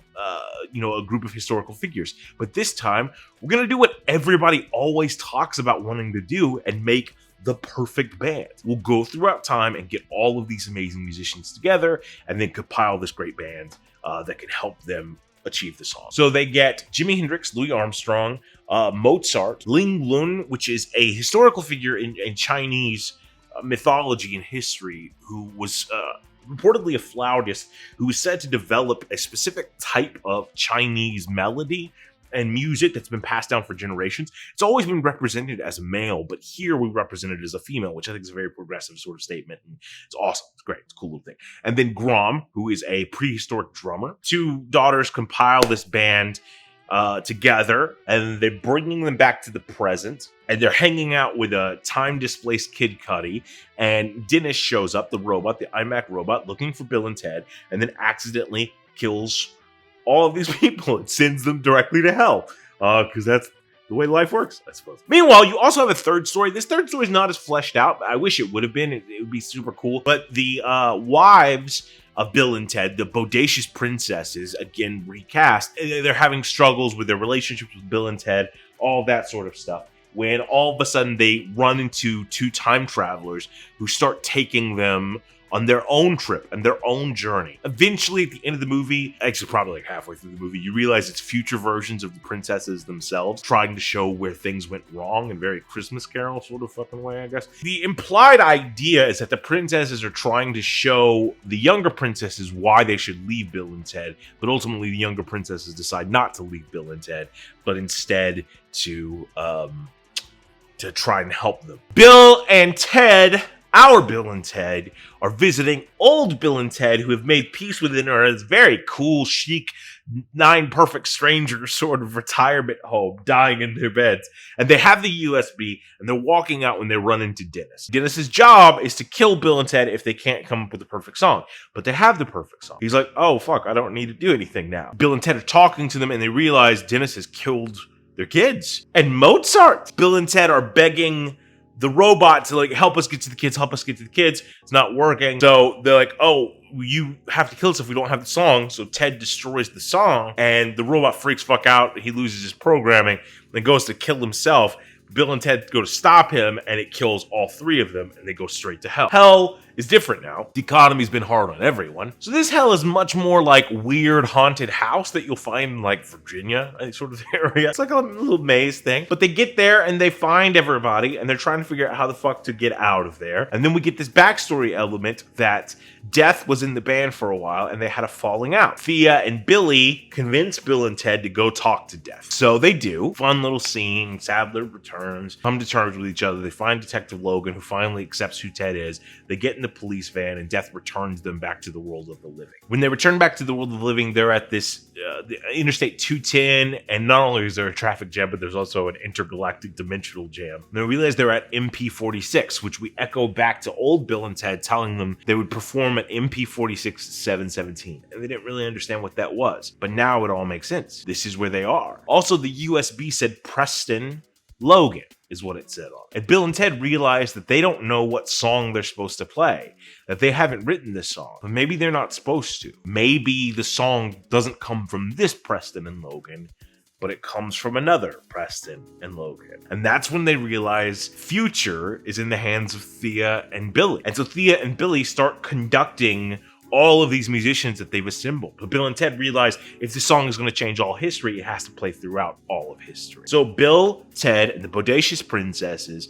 group of historical figures. But this time, we're going to do what everybody always talks about wanting to do and make the perfect band. We'll go throughout time and get all of these amazing musicians together and then compile this great band that can help them achieve the song. So they get Jimi Hendrix, Louis Armstrong, Mozart, Ling Lun, which is a historical figure in Chinese mythology and history, who was reportedly a flautist who was said to develop a specific type of Chinese melody and music that's been passed down for generations. It's always been represented as a male, but here we represent it as a female, which I think is a very progressive sort of statement. And it's awesome. It's great. It's a cool little thing. And then Grom, who is a prehistoric drummer. 2 daughters compile this band, together, and they're bringing them back to the present, and they're hanging out with a time-displaced Kid Cudi, and Dennis shows up, the robot, the iMac robot, looking for Bill and Ted, and then accidentally kills all of these people and sends them directly to hell, because that's the way life works, I suppose. Meanwhile, you also have a third story. This third story is not as fleshed out. I wish it would have been. It would be super cool. But the wives of Bill and Ted, the bodacious princesses, again recast, they're having struggles with their relationships with Bill and Ted, all that sort of stuff. When all of a sudden they run into two time travelers who start taking them on their own trip and their own journey. Eventually, at the end of the movie, actually probably like halfway through the movie, you realize it's future versions of the princesses themselves trying to show where things went wrong in very Christmas Carol sort of fucking way, I guess. The implied idea is that the princesses are trying to show the younger princesses why they should leave Bill and Ted, but ultimately the younger princesses decide not to leave Bill and Ted, but instead to try and help them. Bill and Ted, our Bill and Ted, are visiting old Bill and Ted who have made peace with this very cool, chic, 9 perfect strangers sort of retirement home, dying in their beds. And they have the USB, and they're walking out when they run into Dennis. Dennis's job is to kill Bill and Ted if they can't come up with the perfect song. But they have the perfect song. He's like, oh, fuck, I don't need to do anything now. Bill and Ted are talking to them, and they realize Dennis has killed their kids. And Mozart. Bill and Ted are begging the robot to like help us get to the kids, help us get to the kids. It's not working. So they're like, oh, you have to kill us if we don't have the song. So Ted destroys the song, and the robot freaks fuck out. He loses his programming, then goes to kill himself. Bill and Ted go to stop him, and it kills all 3 of them, and they go straight to hell. Hell is different now. The economy's been hard on everyone. So this hell is much more like weird haunted house that you'll find in like Virginia, sort of area. It's like a little maze thing. But they get there and they find everybody, and they're trying to figure out how the fuck to get out of there. And then we get this backstory element that Death was in the band for a while, and they had a falling out. Thea and Billy convince Bill and Ted to go talk to Death. So they do. Fun little scene. Sadler returns, come to terms with each other. They find Detective Logan, who finally accepts who Ted is. They get in the police van, and Death returns them back to the world of the living. When they return back to the world of the living, they're at this the Interstate 210, and not only is there a traffic jam, but there's also an intergalactic dimensional jam. And they realize they're at MP46, which we echo back to old Bill and Ted telling them they would perform at MP46 717. And they didn't really understand what that was. But now it all makes sense. This is where they are. Also, the USB said Preston Logan is what it said on. And Bill and Ted realize that they don't know what song they're supposed to play, that they haven't written this song, but maybe they're not supposed to. Maybe the song doesn't come from this Preston and Logan, but it comes from another Preston and Logan. And that's when they realize future is in the hands of Thea and Billy. And so Thea and Billy start conducting all of these musicians that they've assembled. But Bill and Ted realize if this song is going to change all history, it has to play throughout all of history. So Bill, Ted, and the Bodacious Princesses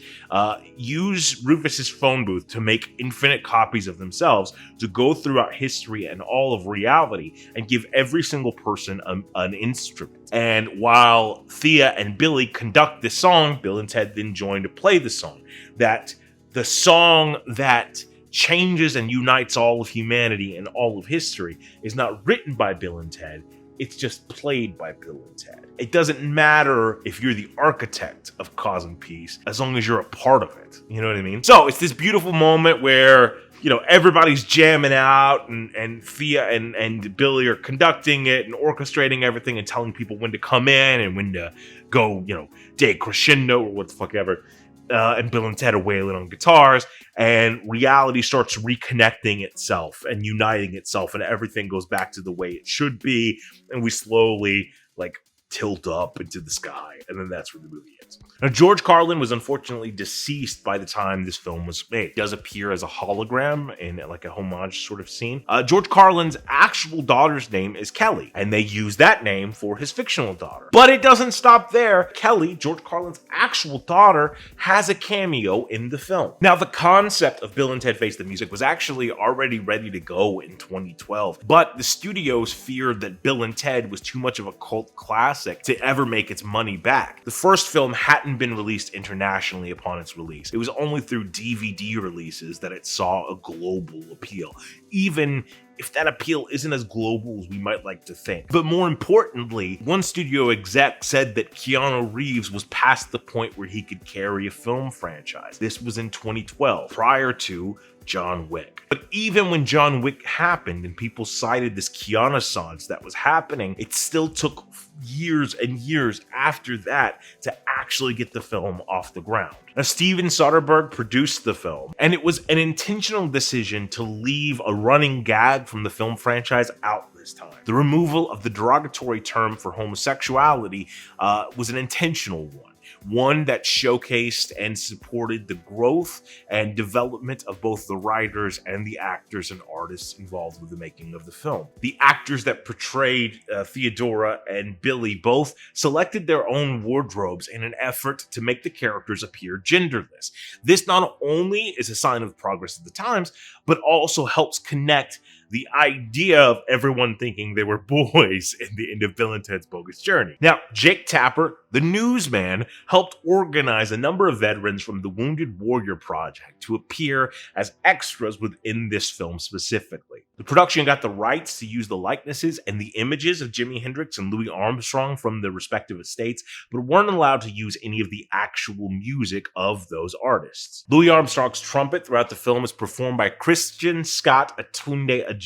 use Rufus's phone booth to make infinite copies of themselves to go throughout history and all of reality and give every single person an instrument. And while Thea and Billy conduct this song, Bill and Ted then join to play the song. That the song that changes and unites all of humanity and all of history is not written by Bill and Ted. It's just played by Bill and Ted. It doesn't matter if you're the architect of causing peace, as long as you're a part of it. You know what I mean? So it's this beautiful moment where, you know, everybody's jamming out, and Thea and Billy are conducting it and orchestrating everything and telling people when to come in and when to go, you know, decrescendo or what the fuck ever. And Bill and Ted are wailing on guitars, and reality starts reconnecting itself and uniting itself, and everything goes back to the way it should be, and we slowly, like, tilt up into the sky, and then that's where the movie ends. Now, George Carlin was unfortunately deceased by the time this film was made. He does appear as a hologram in like a homage sort of scene. George Carlin's actual daughter's name is Kelly, and they use that name for his fictional daughter. But it doesn't stop there. Kelly, George Carlin's actual daughter, has a cameo in the film. Now, the concept of Bill and Ted Face the Music was actually already ready to go in 2012, but the studios feared that Bill and Ted was too much of a cult classic to ever make its money back. The first film hadn't been released internationally upon its release. It was only through DVD releases that it saw a global appeal. even if that appeal isn't as global as we might like to think. But more importantly, one studio exec said that Keanu Reeves was past the point where he could carry a film franchise. This was in 2012, prior to John Wick. But even when John Wick happened and people cited this Keanu-sance that was happening, it still took years and years after that to actually get the film off the ground. Now, Steven Soderbergh produced the film, and it was an intentional decision to leave a running gag from the film franchise out this time. The removal of the derogatory term for homosexuality was an intentional one that showcased and supported the growth and development of both the writers and the actors and artists involved with the making of the film. The actors that portrayed Theodora and Billy both selected their own wardrobes in an effort to make the characters appear genderless. This not only is a sign of progress of the times, but also helps connect the idea of everyone thinking they were boys in the end of Bill and Ted's Bogus Journey. Now, Jake Tapper, the newsman, helped organize a number of veterans from the Wounded Warrior Project to appear as extras within this film specifically. The production got the rights to use the likenesses and the images of Jimi Hendrix and Louis Armstrong from their respective estates, but weren't allowed to use any of the actual music of those artists. Louis Armstrong's trumpet throughout the film is performed by Christian Scott Atunde Ajua.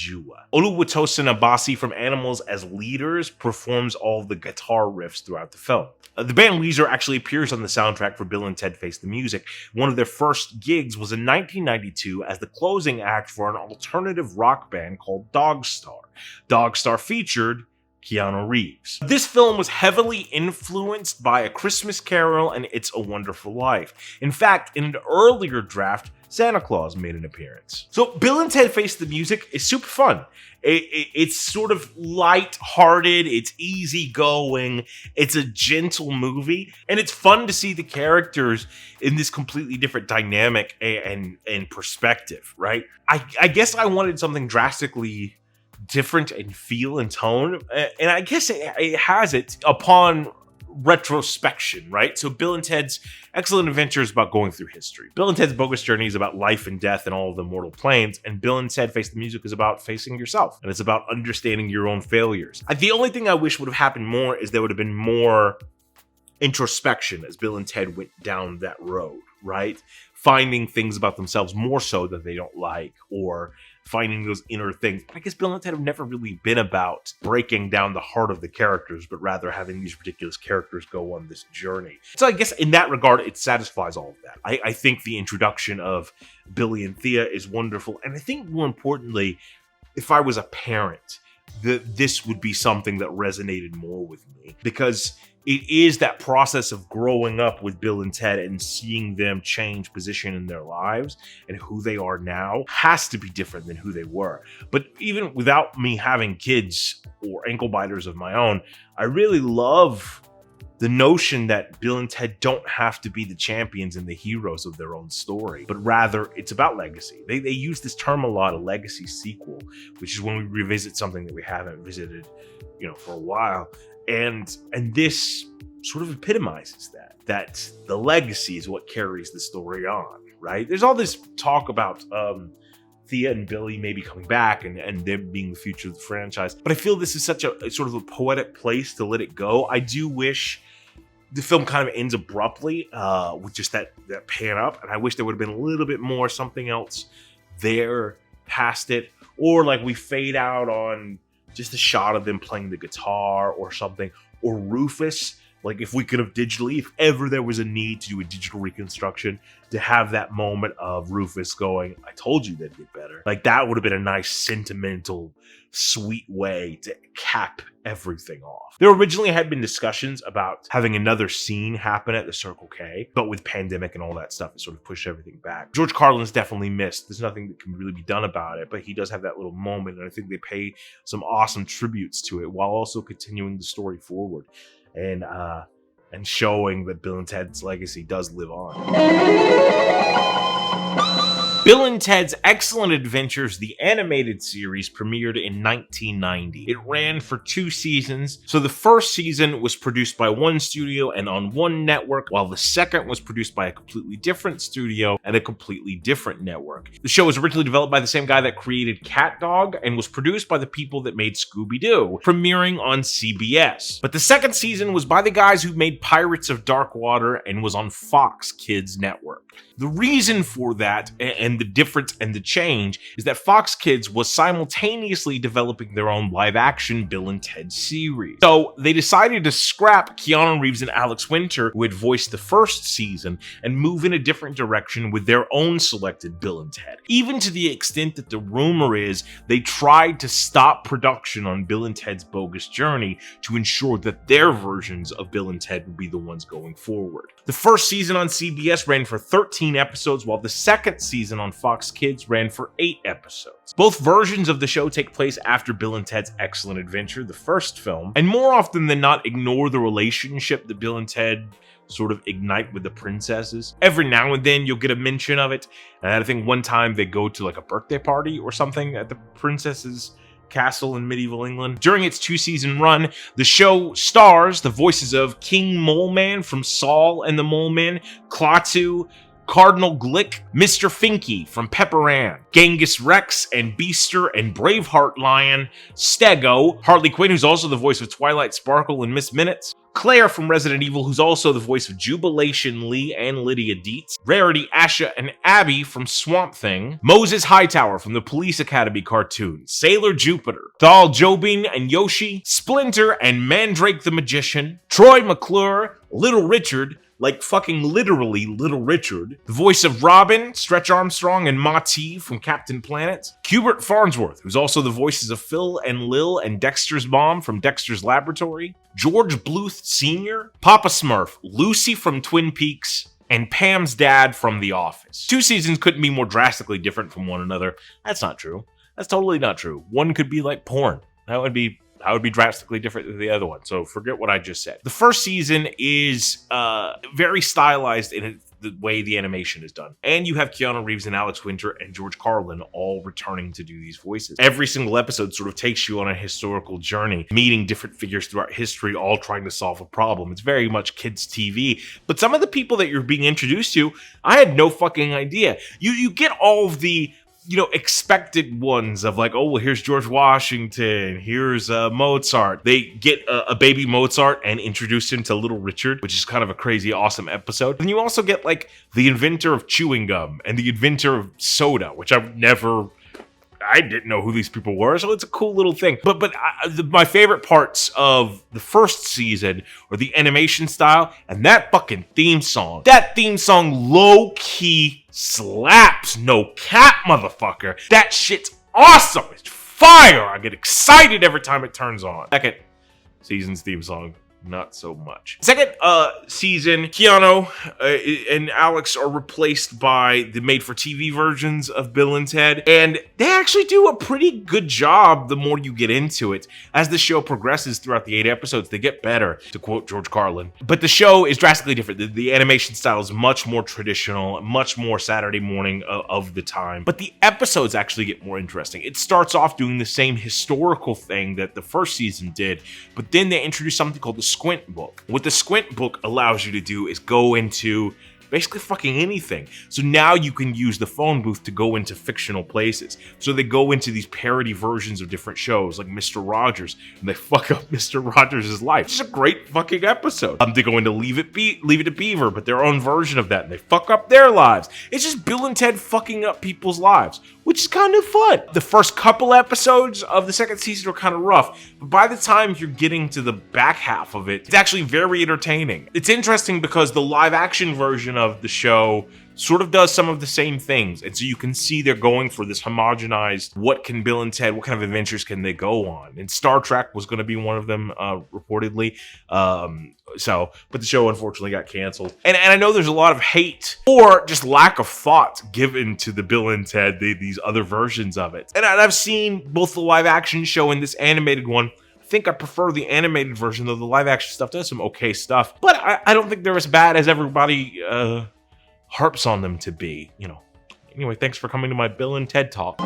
Oluwatosin Abasi from Animals as Leaders performs all of the guitar riffs throughout the film. The band Weezer actually appears on the soundtrack for Bill and Ted Face the Music. One of their first gigs was in 1992 as the closing act for an alternative rock band called Dogstar. Dogstar featured Keanu Reeves. This film was heavily influenced by A Christmas Carol and It's a Wonderful Life. In fact, in an earlier draft, Santa Claus made an appearance. So Bill and Ted Face the Music is super fun. It's sort of light-hearted, it's easygoing, it's a gentle movie, and it's fun to see the characters in this completely different dynamic and perspective, right? I guess I wanted something drastically different in feel and tone, and I guess it has it upon retrospection, right? So Bill and Ted's Excellent Adventure is about going through history. Bill and Ted's Bogus Journey is about life and death and all of the mortal planes, and Bill and Ted Face the Music is about facing yourself, and it's about understanding your own failures. The only thing I wish would have happened more is there would have been more introspection as Bill and Ted went down that road, right? Finding things about themselves more so that they don't like, or finding those inner things. But I guess Bill and Ted have never really been about breaking down the heart of the characters, but rather having these ridiculous characters go on this journey. So I guess in that regard, it satisfies all of that. I think the introduction of Billy and Thea is wonderful. And I think more importantly, if I was a parent, this would be something that resonated more with me, because it is that process of growing up with Bill and Ted and seeing them change position in their lives, and who they are now has to be different than who they were. But even without me having kids or ankle biters of my own, I really love the notion that Bill and Ted don't have to be the champions and the heroes of their own story, but rather it's about legacy. They use this term a lot, a legacy sequel, which is when we revisit something that we haven't visited, for a while. And this sort of epitomizes that the legacy is what carries the story on, right? There's all this talk about Thea and Billy maybe coming back and them being the future of the franchise. But I feel this is such a sort of a poetic place to let it go. I do wish the film kind of ends abruptly with just that pan up. And I wish there would have been a little bit more something else there past it. Or like we fade out on just a shot of them playing the guitar or something, or Rufus. Like if we could have digitally, if ever there was a need to do a digital reconstruction, to have that moment of Rufus going, I told you they'd get better. Like that would have been a nice, sentimental, sweet way to cap everything off. There originally had been discussions about having another scene happen at the Circle K, but with pandemic and all that stuff, it sort of pushed everything back. George Carlin's definitely missed. There's nothing that can really be done about it, but he does have that little moment, and I think they pay some awesome tributes to it while also continuing the story forward. And showing that Bill and Ted's legacy does live on. Bill and Ted's Excellent Adventures, the animated series, premiered in 1990. It ran for 2 seasons, so the first season was produced by one studio and on one network, while the second was produced by a completely different studio and a completely different network. The show was originally developed by the same guy that created Cat Dog and was produced by the people that made Scooby-Doo, premiering on CBS. But the second season was by the guys who made Pirates of Dark Water and was on Fox Kids Network. The reason for that, and the difference and the change, is that Fox Kids was simultaneously developing their own live-action Bill and Ted series. So they decided to scrap Keanu Reeves and Alex Winter, who had voiced the first season, and move in a different direction with their own selected Bill and Ted. Even to the extent that the rumor is they tried to stop production on Bill and Ted's Bogus Journey to ensure that their versions of Bill and Ted would be the ones going forward. The first season on CBS ran for 13 episodes, while the second season on Fox Kids ran for 8 episodes. Both versions of the show take place after Bill and Ted's Excellent Adventure, the first film, and more often than not ignore the relationship that Bill and Ted sort of ignite with the princesses. Every now and then you'll get a mention of it, and I think one time they go to like a birthday party or something at the princesses' castle in medieval England. During its 2-season run, the show stars the voices of King Moleman from Saul and the Mole Men, Klaatu, Cardinal Glick, Mr. Finky from Pepper Ann, Genghis Rex and Beaster and Braveheart Lion, Stego, Harley Quinn, who's also the voice of Twilight Sparkle and Miss Minutes, Claire from Resident Evil, who's also the voice of Jubilation Lee and Lydia Dietz, Rarity, Asha, and Abby from Swamp Thing, Moses Hightower from the Police Academy cartoon, Sailor Jupiter, Thal Jobin and Yoshi, Splinter and Mandrake the Magician, Troy McClure, Little Richard, like fucking literally Little Richard, the voice of Robin, Stretch Armstrong, and Mati from Captain Planet, Hubert Farnsworth, who's also the voices of Phil and Lil and Dexter's mom from Dexter's Laboratory, George Bluth Sr., Papa Smurf, Lucy from Twin Peaks, and Pam's dad from The Office. 2 seasons couldn't be more drastically different from one another. That's not true. That's totally not true. One could be like porn. That would be drastically different than the other one. So forget what I just said. The first season is very stylized in the way the animation is done. And you have Keanu Reeves and Alex Winter and George Carlin all returning to do these voices. Every single episode sort of takes you on a historical journey, meeting different figures throughout history, all trying to solve a problem. It's very much kids' TV. But some of the people that you're being introduced to, I had no fucking idea. You get all of the expected ones of like, oh, well, here's George Washington, here's Mozart. They get a baby Mozart and introduce him to Little Richard, which is kind of a crazy, awesome episode. And you also get like the inventor of chewing gum and the inventor of soda, which I didn't know who these people were, so it's a cool little thing. But my favorite parts of the first season are the animation style and that fucking theme song. That theme song low-key slaps, no cap, motherfucker. That shit's awesome. It's fire. I get excited every time it turns on. Second season's theme song, not so much. Second season, Keanu and Alex are replaced by the made-for-TV versions of Bill and Ted, and they actually do a pretty good job the more you get into it. As the show progresses throughout the 8 episodes, they get better, to quote George Carlin. But the show is drastically different. The animation style is much more traditional, much more Saturday morning of the time. But the episodes actually get more interesting. It starts off doing the same historical thing that the first season did, but then they introduce something called the Squint Book. What the Squint Book allows you to do is go into basically fucking anything. So now you can use the phone booth to go into fictional places. So they go into these parody versions of different shows like Mr. Rogers, and they fuck up Mr. Rogers' life. It's a great fucking episode. They go into Leave It to Beaver, but their own version of that, and they fuck up their lives. It's just Bill and Ted fucking up people's lives, which is kind of fun. The first couple episodes of the second season are kind of rough, but by the time you're getting to the back half of it, it's actually very entertaining. It's interesting because the live action version of the show sort of does some of the same things. And so you can see they're going for this homogenized, what can Bill and Ted, what kind of adventures can they go on? And Star Trek was going to be one of them, reportedly. But the show unfortunately got canceled. And I know there's a lot of hate or just lack of thought given to the Bill and Ted, these other versions of it. And I've seen both the live action show and this animated one. I think I prefer the animated version, though the live action stuff does some okay stuff. But I don't think they're as bad as everybody harps on them to be. Anyway, thanks for coming to my Bill and Ted talk.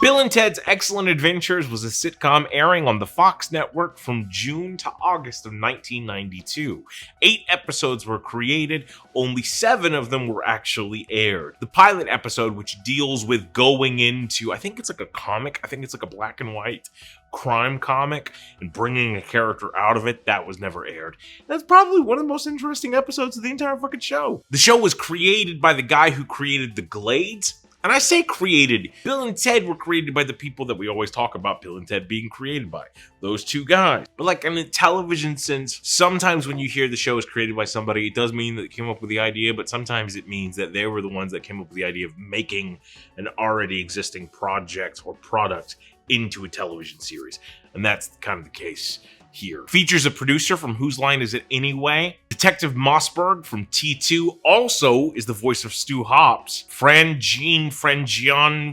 Bill and Ted's Excellent Adventures was a sitcom airing on the Fox network from June to August of 1992. 8 episodes were created, only 7 of them were actually aired. The pilot episode, which deals with going into, I think it's like a comic, I think it's like a black and white crime comic, and bringing a character out of it, that was never aired. That's probably one of the most interesting episodes of the entire fucking show. The show was created by the guy who created The Glades. And I say created, Bill and Ted were created by the people that we always talk about Bill and Ted being created by, those 2 guys. But like in a television sense, sometimes when you hear the show is created by somebody, it does mean that they came up with the idea, but sometimes it means that they were the ones that came up with the idea of making an already existing project or product into a television series. And that's kind of the case here. Features a producer from Whose Line Is It Anyway? Detective Mossberg from T2 also is the voice of Stu Hopps. Frangian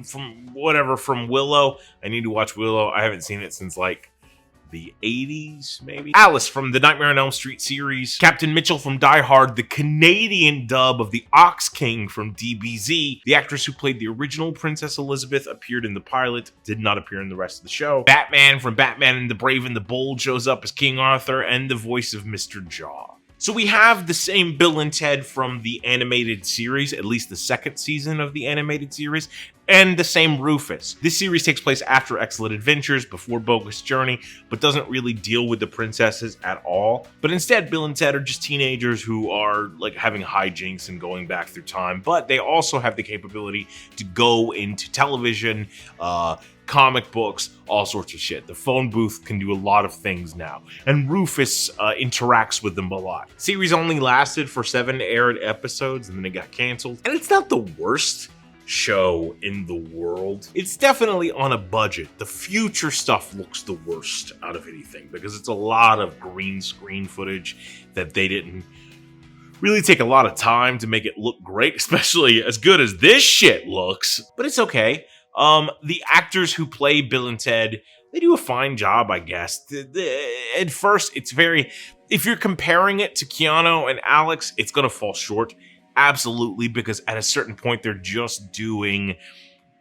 from Willow. I need to watch Willow. I haven't seen it since like the 80s, maybe? Alice from the Nightmare on Elm Street series. Captain Mitchell from Die Hard, the Canadian dub of the Ox King from DBZ. The actress who played the original Princess Elizabeth appeared in the pilot, did not appear in the rest of the show. Batman from Batman and the Brave and the Bold shows up as King Arthur, and the voice of Mr. Jaw. So we have the same Bill and Ted from the animated series, at least the 2nd season of the animated series, and the same Rufus. This series takes place after Excellent Adventures, before Bogus Journey, but doesn't really deal with the princesses at all. But instead, Bill and Ted are just teenagers who are like having hijinks and going back through time, but they also have the capability to go into television, comic books, all sorts of shit. The phone booth can do a lot of things now, and Rufus interacts with them a lot. Series only lasted for 7 aired episodes, and then it got canceled. And it's not the worst show in the world. It's definitely on a budget. The future stuff looks the worst out of anything because it's a lot of green screen footage that they didn't really take a lot of time to make it look great, especially as good as this shit looks. But it's okay. The actors who play Bill and Ted, they do a fine job, I guess. At first, it's very... If you're comparing it to Keanu and Alex, it's gonna fall short. Absolutely, because at a certain point, they're just doing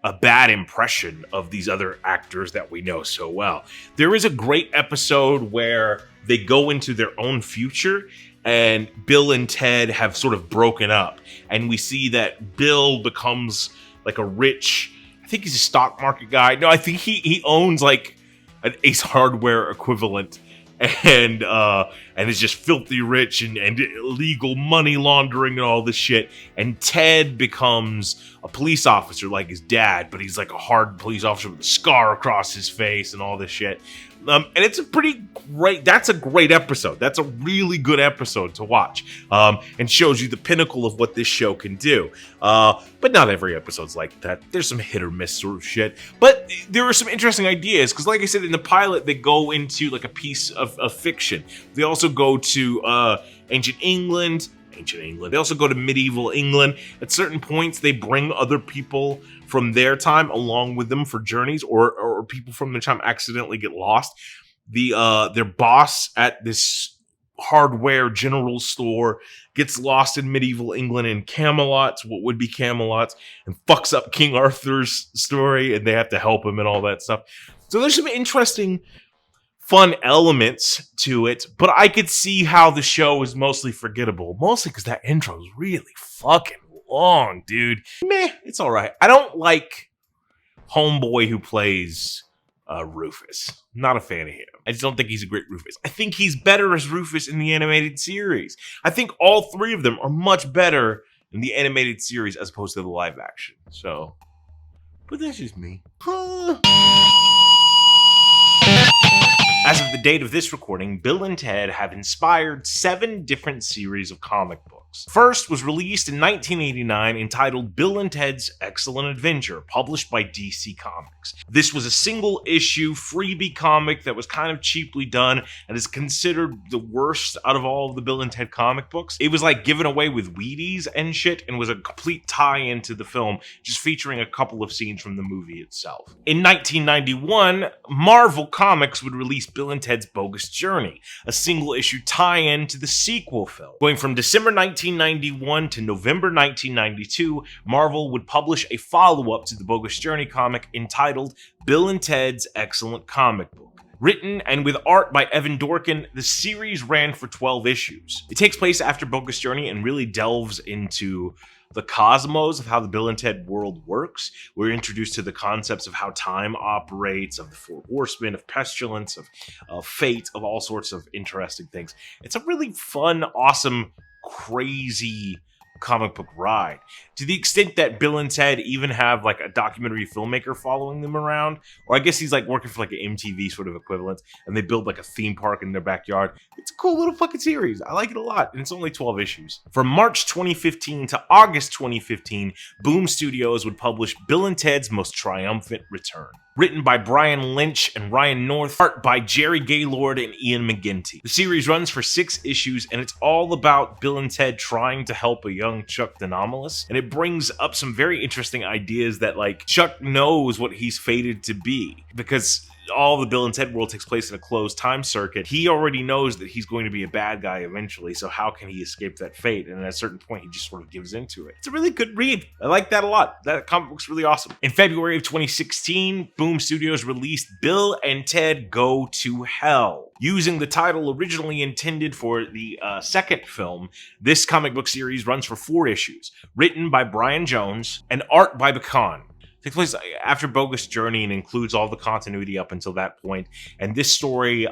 a bad impression of these other actors that we know so well. There is a great episode where they go into their own future, and Bill and Ted have sort of broken up. And we see that Bill becomes like a rich... I think he's a stock market guy. No, I think he owns like an Ace Hardware equivalent, and is just filthy rich and illegal money laundering and all this shit. And Ted becomes a police officer like his dad, but he's like a hard police officer with a scar across his face and all this shit. And it's a that's a great episode. That's a really good episode to watch. And shows you the pinnacle of what this show can do. But not every episode's like that. There's some hit or miss sort of shit. But there are some interesting ideas, because like I said, in the pilot, they go into like a piece of fiction. They also go to ancient England. They also go to medieval England. At certain points, they bring other people from their time along with them for journeys, or people from their time accidentally get lost. Their boss at this hardware general store gets lost in medieval England in Camelot, what would be Camelot, and fucks up King Arthur's story, and they have to help him and all that stuff. So there's some interesting, fun elements to it, but I could see how the show is mostly forgettable, mostly because that intro is really fucking long, dude. Meh, it's all right. I don't like homeboy who plays Rufus. Not a fan of him. I just don't think he's a great Rufus. I think he's better as Rufus in the animated series. I think all 3 of them are much better in the animated series as opposed to the live action. So, but that's just me. As of the date of this recording, Bill and Ted have inspired 7 different series of comic books. First was released in 1989, entitled Bill and Ted's Excellent Adventure, published by DC Comics. This was a single-issue freebie comic that was kind of cheaply done and is considered the worst out of all of the Bill and Ted comic books. It was like given away with Wheaties and shit, and was a complete tie-in to the film, just featuring a couple of scenes from the movie itself. In 1991, Marvel Comics would release Bill and Ted's Bogus Journey, a single-issue tie-in to the sequel film. Going from December 19th 1991 to November 1992, Marvel would publish a follow-up to the Bogus Journey comic entitled Bill and Ted's Excellent Comic Book. Written and with art by Evan Dorkin, the series ran for 12 issues. It takes place after Bogus Journey and really delves into the cosmos of how the Bill and Ted world works. We're introduced to the concepts of how time operates, of the Four Horsemen, of pestilence, of fate, of all sorts of interesting things. It's a really fun, awesome, crazy comic book ride, to the extent that Bill and Ted even have like a documentary filmmaker following them around, or I guess he's like working for like an MTV sort of equivalent, and they build like a theme park in their backyard. It's a cool little fucking series. I like it a lot, and it's only 12 issues. From March 2015 to August 2015, Boom Studios would publish Bill and Ted's Most Triumphant Return. Written by Brian Lynch and Ryan North, art by Jerry Gaylord and Ian McGinty. The series runs for 6 issues, and it's all about Bill and Ted trying to help a young Chuck the Anomalous, and it brings up some very interesting ideas that, like, Chuck knows what he's fated to be, because all the Bill and Ted world takes place in a closed time circuit. He already knows that he's going to be a bad guy eventually, so how can he escape that fate? And at a certain point, he just sort of gives into it. It's a really good read. I like that a lot. That comic book's really awesome. In February of 2016, Boom Studios released Bill and Ted Go to Hell. Using the title originally intended for the second film, this comic book series runs for 4 issues, written by Brian Jones and art by Bacon. Takes place after Bogus Journey and includes all the continuity up until that point. And this story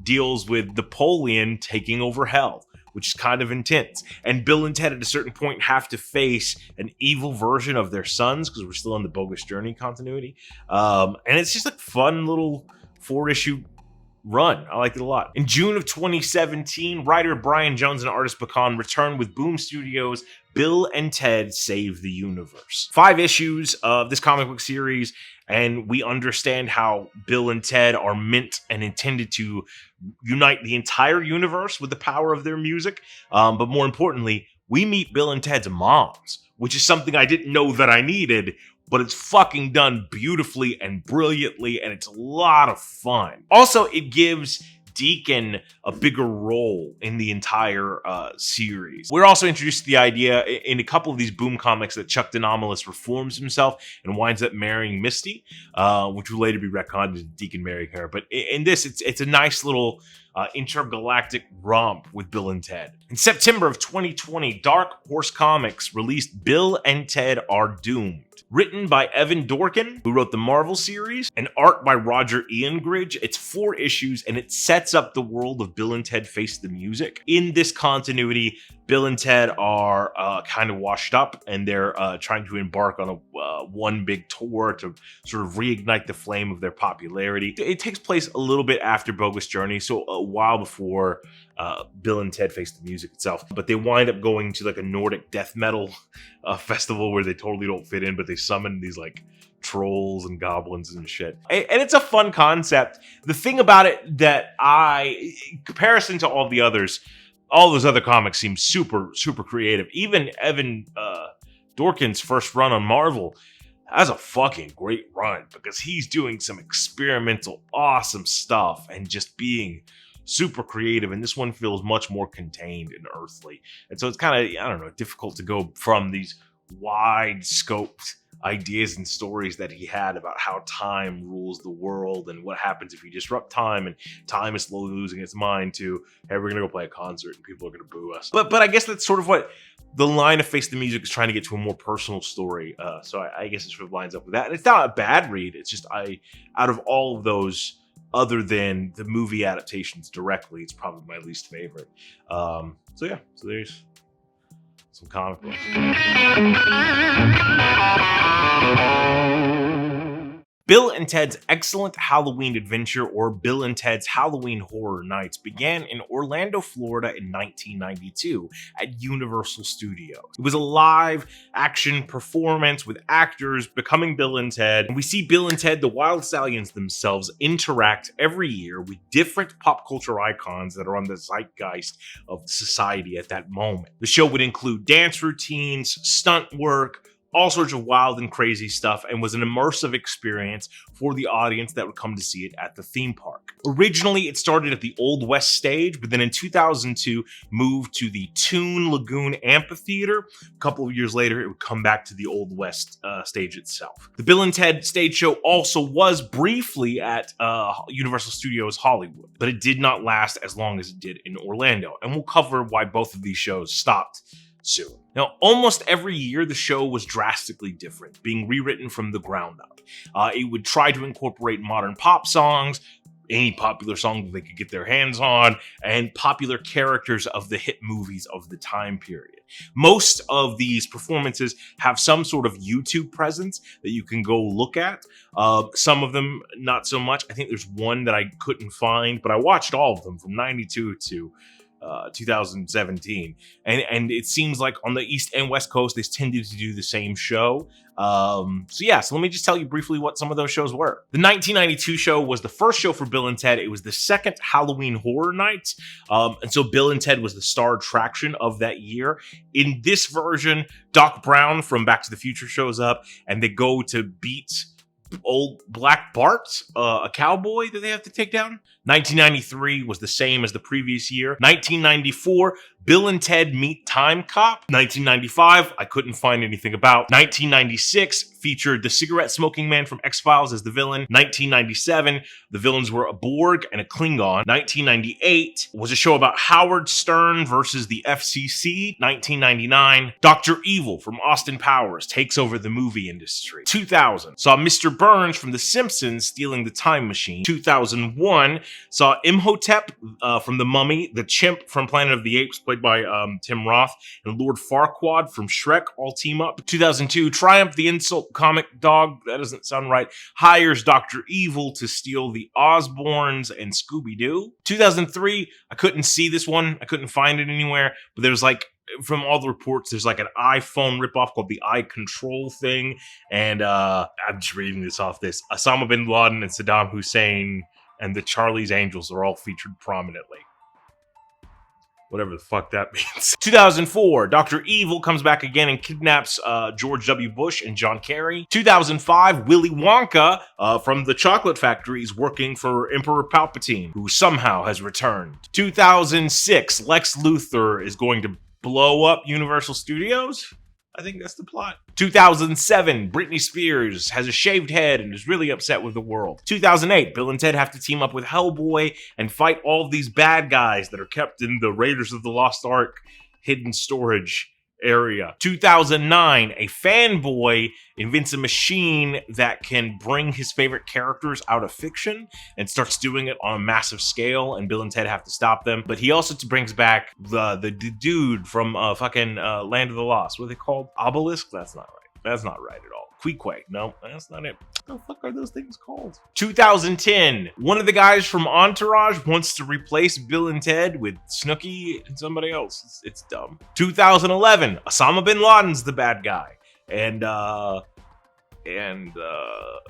deals with Napoleon taking over hell, which is kind of intense. And Bill and Ted at a certain point have to face an evil version of their sons, because we're still in the Bogus Journey continuity. And it's just a fun little 4-issue run. I liked it a lot. In June of 2017, writer Brian Jones and artist Bacon returned with Boom Studios' Bill and Ted Save the Universe. 5 issues of this comic book series, and we understand how Bill and Ted are meant and intended to unite the entire universe with the power of their music. But more importantly, we meet Bill and Ted's moms, which is something I didn't know that I needed, but it's fucking done beautifully and brilliantly, and it's a lot of fun. Also, it gives Deacon a bigger role in the entire series. We're also introduced to the idea in a couple of these Boom comics that Chuck the Anomalous reforms himself and winds up marrying Misty, which will later be retconned into Deacon marrying her. But in this, it's a nice little intergalactic romp with Bill and Ted. In September of 2020, Dark Horse Comics released Bill and Ted Are Doomed. Written by Evan Dorkin, who wrote the Marvel series, and art by Roger Iangridge. It's 4 issues, and it sets up the world of Bill and Ted Face the Music. In this continuity, Bill and Ted are kind of washed up, and they're trying to embark on a one big tour to sort of reignite the flame of their popularity. It takes place a little bit after Bogus Journey, so a while before Bill and Ted Face the Music itself. But they wind up going to like a Nordic death metal festival where they totally don't fit in, but they summon these like trolls and goblins and shit. And it's a fun concept. The thing about it that in comparison to all those other comics seem super, super creative. Even Evan Dorkin's first run on Marvel has a fucking great run, because he's doing some experimental, awesome stuff and just being super creative. And this one feels much more contained and earthly. And so it's kind of, I don't know, difficult to go from these wide scoped ideas and stories that he had about how time rules the world and what happens if you disrupt time and time is slowly losing its mind, to, hey, we're gonna go play a concert and people are gonna boo us. But I guess that's sort of what the line of Face the Music is trying to get to, a more personal story. So I guess it sort of lines up with that. And it's not a bad read. It's just out of all of those, other than the movie adaptations directly, it's probably my least favorite. So there's some comic books. Bill and Ted's Excellent Halloween Adventure, or Bill and Ted's Halloween Horror Nights, began in Orlando, Florida in 1992 at Universal Studios. It was a live action performance with actors becoming Bill and Ted. And we see Bill and Ted, the Wild Stallions themselves, interact every year with different pop culture icons that are on the zeitgeist of society at that moment. The show would include dance routines, stunt work, all sorts of wild and crazy stuff, and was an immersive experience for the audience that would come to see it at the theme park. Originally, it started at the Old West stage, but then in 2002 moved to the Toon Lagoon Amphitheater. A couple of years later, it would come back to the Old West stage itself. The Bill and Ted stage show also was briefly at Universal Studios Hollywood, but it did not last as long as it did in Orlando, and we'll cover why both of these shows stopped soon. Now, almost every year, the show was drastically different, being rewritten from the ground up. It would try to incorporate modern pop songs, any popular song that they could get their hands on, and popular characters of the hit movies of the time period. Most of these performances have some sort of YouTube presence that you can go look at. Some of them, not so much. I think there's one that I couldn't find, but I watched all of them from 92 to 2017, and it seems like on the East and West Coast they tended to do the same show. So let me just tell you briefly what some of those shows were. The 1992 show was the first show for Bill and Ted. It was the second Halloween Horror Nights, and so Bill and Ted was the star attraction of that year. In this version, Doc Brown from Back to the Future shows up, and they go to beat old Black Bart, a cowboy that they have to take down. 1993 was the same as the previous year. 1994, Bill and Ted Meet Time Cop. 1995, I couldn't find anything about. 1996 featured the cigarette smoking man from X-Files as the villain. 1997, the villains were a Borg and a Klingon. 1998 was a show about Howard Stern versus the FCC. 1999, Dr. Evil from Austin Powers takes over the movie industry. 2000 saw Mr. Burns from The Simpsons stealing the time machine. 2001 saw Imhotep from The Mummy, the chimp from Planet of the Apes, played by Tim Roth, and Lord Farquaad from Shrek all team up. 2002, Triumph the Insult Comic Dog, that doesn't sound right, hires Dr. Evil to steal the Osborns and Scooby-Doo. 2003, I couldn't see this one, I couldn't find it anywhere, but there's like, from all the reports, there's like an iPhone ripoff called the iControl thing, and I'm just reading this off this. Osama bin Laden and Saddam Hussein and the Charlie's Angels are all featured prominently. Whatever the fuck that means. 2004, Dr. Evil comes back again and kidnaps George W. Bush and John Kerry. 2005, Willy Wonka from the Chocolate Factory is working for Emperor Palpatine, who somehow has returned. 2006, Lex Luthor is going to blow up Universal Studios. I think that's the plot. 2007, Britney Spears has a shaved head and is really upset with the world. 2008, Bill and Ted have to team up with Hellboy and fight all of these bad guys that are kept in the Raiders of the Lost Ark hidden storage area. 2009, a fanboy invents a machine that can bring his favorite characters out of fiction and starts doing it on a massive scale, and Bill and Ted have to stop them. But he also brings back the dude from Land of the Lost. What are they called? Obelisk? That's not right. That's not right at all. Queequeg. No, that's not it. What the fuck are those things called? 2010. One of the guys from Entourage wants to replace Bill and Ted with Snooki and somebody else. It's dumb. 2011. Osama bin Laden's the bad guy. And I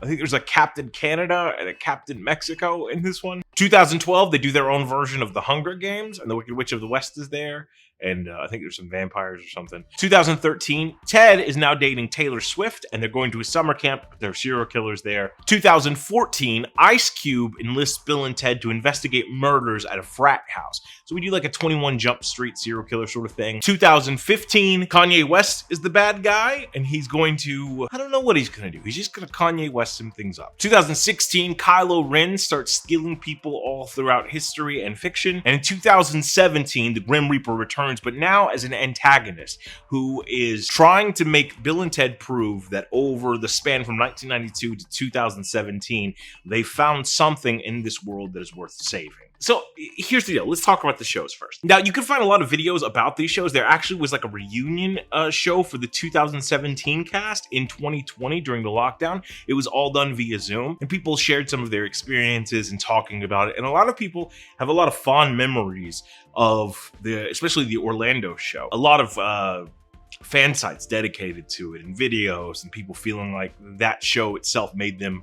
think there's a Captain Canada and a Captain Mexico in this one. 2012, they do their own version of the Hunger Games, and the Wicked Witch of the West is there. And I think there's some vampires or something. 2013, Ted is now dating Taylor Swift, and they're going to a summer camp. There are serial killers there. 2014, Ice Cube enlists Bill and Ted to investigate murders at a frat house. So we do like a 21 Jump Street serial killer sort of thing. 2015, Kanye West is the bad guy, and he's going to, I don't know what he's going to do. He's just going to Kanye West some things up. 2016, Kylo Ren starts stealing people all throughout history and fiction. And in 2017, the Grim Reaper returns, but now as an antagonist who is trying to make Bill and Ted prove that over the span from 1992 to 2017, they found something in this world that is worth saving. So here's the deal. Let's talk about the shows first. Now, you can find a lot of videos about these shows. There actually was like a reunion show for the 2017 cast in 2020 during the lockdown. It was all done via Zoom, and people shared some of their experiences and talking about it. And a lot of people have a lot of fond memories of especially the Orlando show. A lot of fan sites dedicated to it and videos, and people feeling like that show itself made them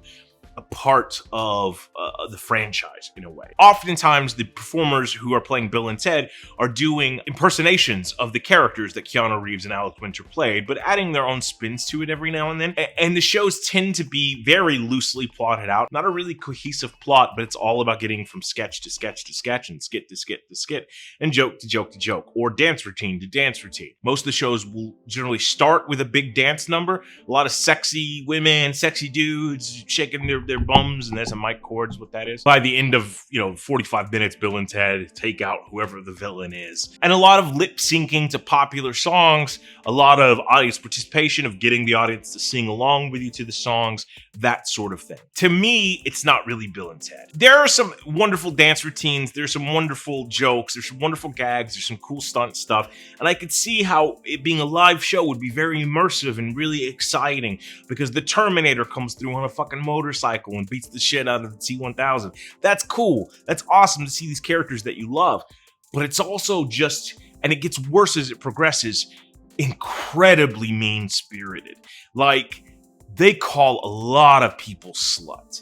a part of the franchise in a way. Oftentimes, the performers who are playing Bill and Ted are doing impersonations of the characters that Keanu Reeves and Alex Winter played, but adding their own spins to it every now and then. And the shows tend to be very loosely plotted out, not a really cohesive plot, but it's all about getting from sketch to sketch to sketch and skit to skit to skit and joke to joke to joke, or dance routine to dance routine. Most of the shows will generally start with a big dance number, a lot of sexy women, sexy dudes shaking their bums, and there's a mic cord is what that is. By the end of 45 minutes, Bill and Ted take out whoever the villain is. And a lot of lip syncing to popular songs, a lot of audience participation of getting the audience to sing along with you to the songs, that sort of thing. To me, it's not really Bill and Ted. There are some wonderful dance routines, there's some wonderful jokes, there's some wonderful gags, there's some cool stunt stuff, and I could see how it being a live show would be very immersive and really exciting, because the Terminator comes through on a fucking motorcycle and beats the shit out of the T-1000. That's cool. That's awesome to see these characters that you love. But it's also just, and it gets worse as it progresses, incredibly mean-spirited. Like, they call a lot of people sluts.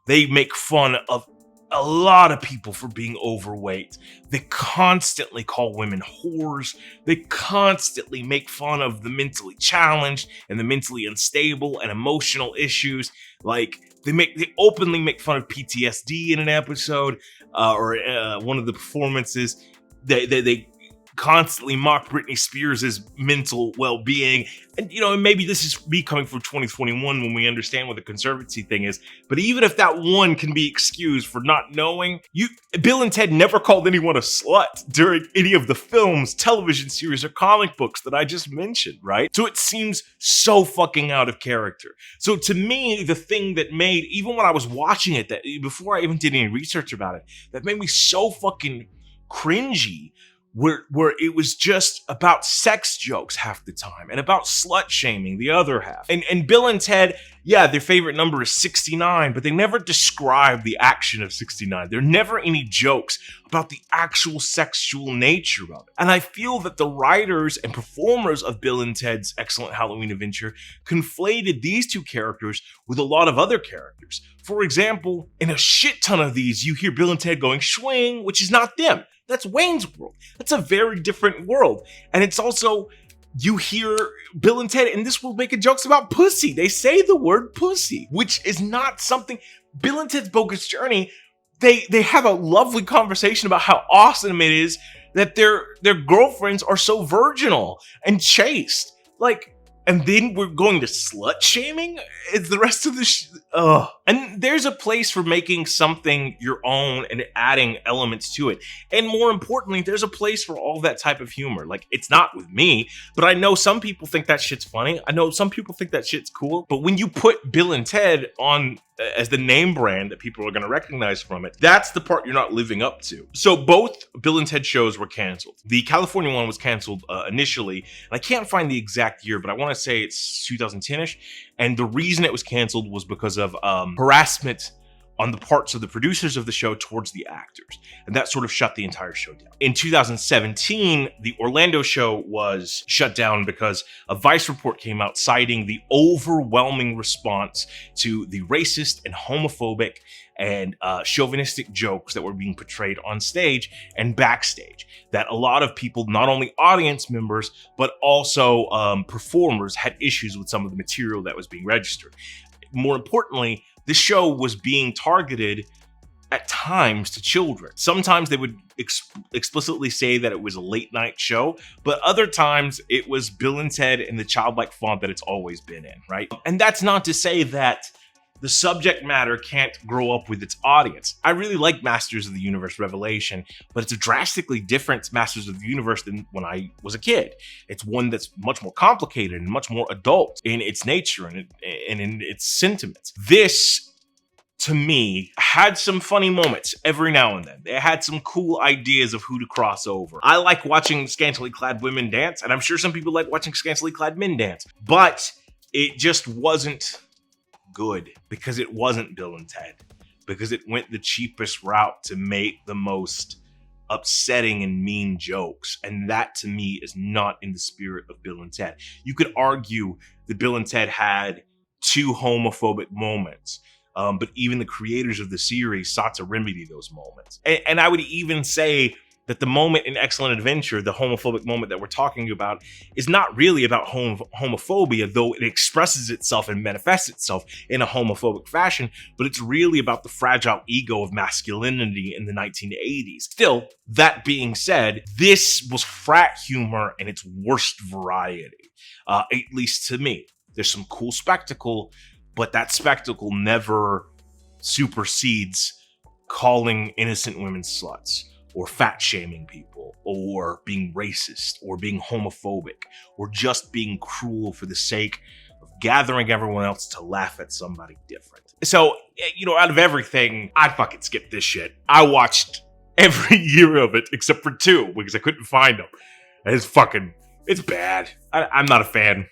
They make fun of a lot of people for being overweight. They constantly call women whores. They constantly make fun of the mentally challenged and the mentally unstable and emotional issues. Like, they openly make fun of PTSD in an episode, or one of the performances. They constantly mock Britney Spears' mental well-being. And, maybe this is me coming from 2021 when we understand what the conservancy thing is. But even if that one can be excused for not knowing, Bill and Ted never called anyone a slut during any of the films, television series, or comic books that I just mentioned, right? So it seems so fucking out of character. So to me, the thing that made, even when I was watching it, that before I even did any research about it, that made me so fucking cringy, where it was just about sex jokes half the time and about slut shaming the other half. And Bill and Ted, yeah, their favorite number is 69, but they never describe the action of 69. There are never any jokes about the actual sexual nature of it. And I feel that the writers and performers of Bill and Ted's Excellent Halloween Adventure conflated these two characters with a lot of other characters. For example, in a shit ton of these, you hear Bill and Ted going swing, which is not them. That's Wayne's World. That's a very different world. And it's also, you hear Bill and Ted in this world making jokes about pussy. They say the word pussy, which is not something. Bill and Ted's Bogus Journey, they have a lovely conversation about how awesome it is that their girlfriends are so virginal and chaste. Like, and then we're going to slut shaming? It's the rest of the And there's a place for making something your own and adding elements to it. And more importantly, there's a place for all that type of humor. Like, it's not with me, but I know some people think that shit's funny. I know some people think that shit's cool. But when you put Bill and Ted on as the name brand that people are going to recognize from it, that's the part you're not living up to. So both Bill and Ted shows were canceled. The California one was canceled initially, and I can't find the exact year, but I want to say it's 2010-ish. And the reason it was canceled was because of harassment on the parts of the producers of the show towards the actors. And that sort of shut the entire show down. In 2017, the Orlando show was shut down because a Vice report came out citing the overwhelming response to the racist and homophobic and chauvinistic jokes that were being portrayed on stage and backstage. That a lot of people, not only audience members, but also performers, had issues with some of the material that was being registered. More importantly, the show was being targeted at times to children. Sometimes they would explicitly say that it was a late night show, but other times it was Bill and Ted in the childlike font that it's always been in, right? And that's not to say that the subject matter can't grow up with its audience. I really like Masters of the Universe Revelation, but it's a drastically different Masters of the Universe than when I was a kid. It's one that's much more complicated and much more adult in its nature and in its sentiments. This, to me, had some funny moments every now and then. It had some cool ideas of who to cross over. I like watching scantily clad women dance, and I'm sure some people like watching scantily clad men dance, but it just wasn't good because it wasn't Bill and Ted, because it went the cheapest route to make the most upsetting and mean jokes. And that, to me, is not in the spirit of Bill and Ted. You could argue that Bill and Ted had two homophobic moments, but even the creators of the series sought to remedy those moments. And I would even say that the moment in Excellent Adventure, the homophobic moment that we're talking about, is not really about homophobia, though it expresses itself and manifests itself in a homophobic fashion, but it's really about the fragile ego of masculinity in the 1980s. Still, that being said, this was frat humor in its worst variety, at least to me. There's some cool spectacle, but that spectacle never supersedes calling innocent women sluts, or fat shaming people, or being racist, or being homophobic, or just being cruel for the sake of gathering everyone else to laugh at somebody different. So, out of everything, I'd fucking skip this shit. I watched every year of it except for 2 because I couldn't find them. It's bad. I'm not a fan.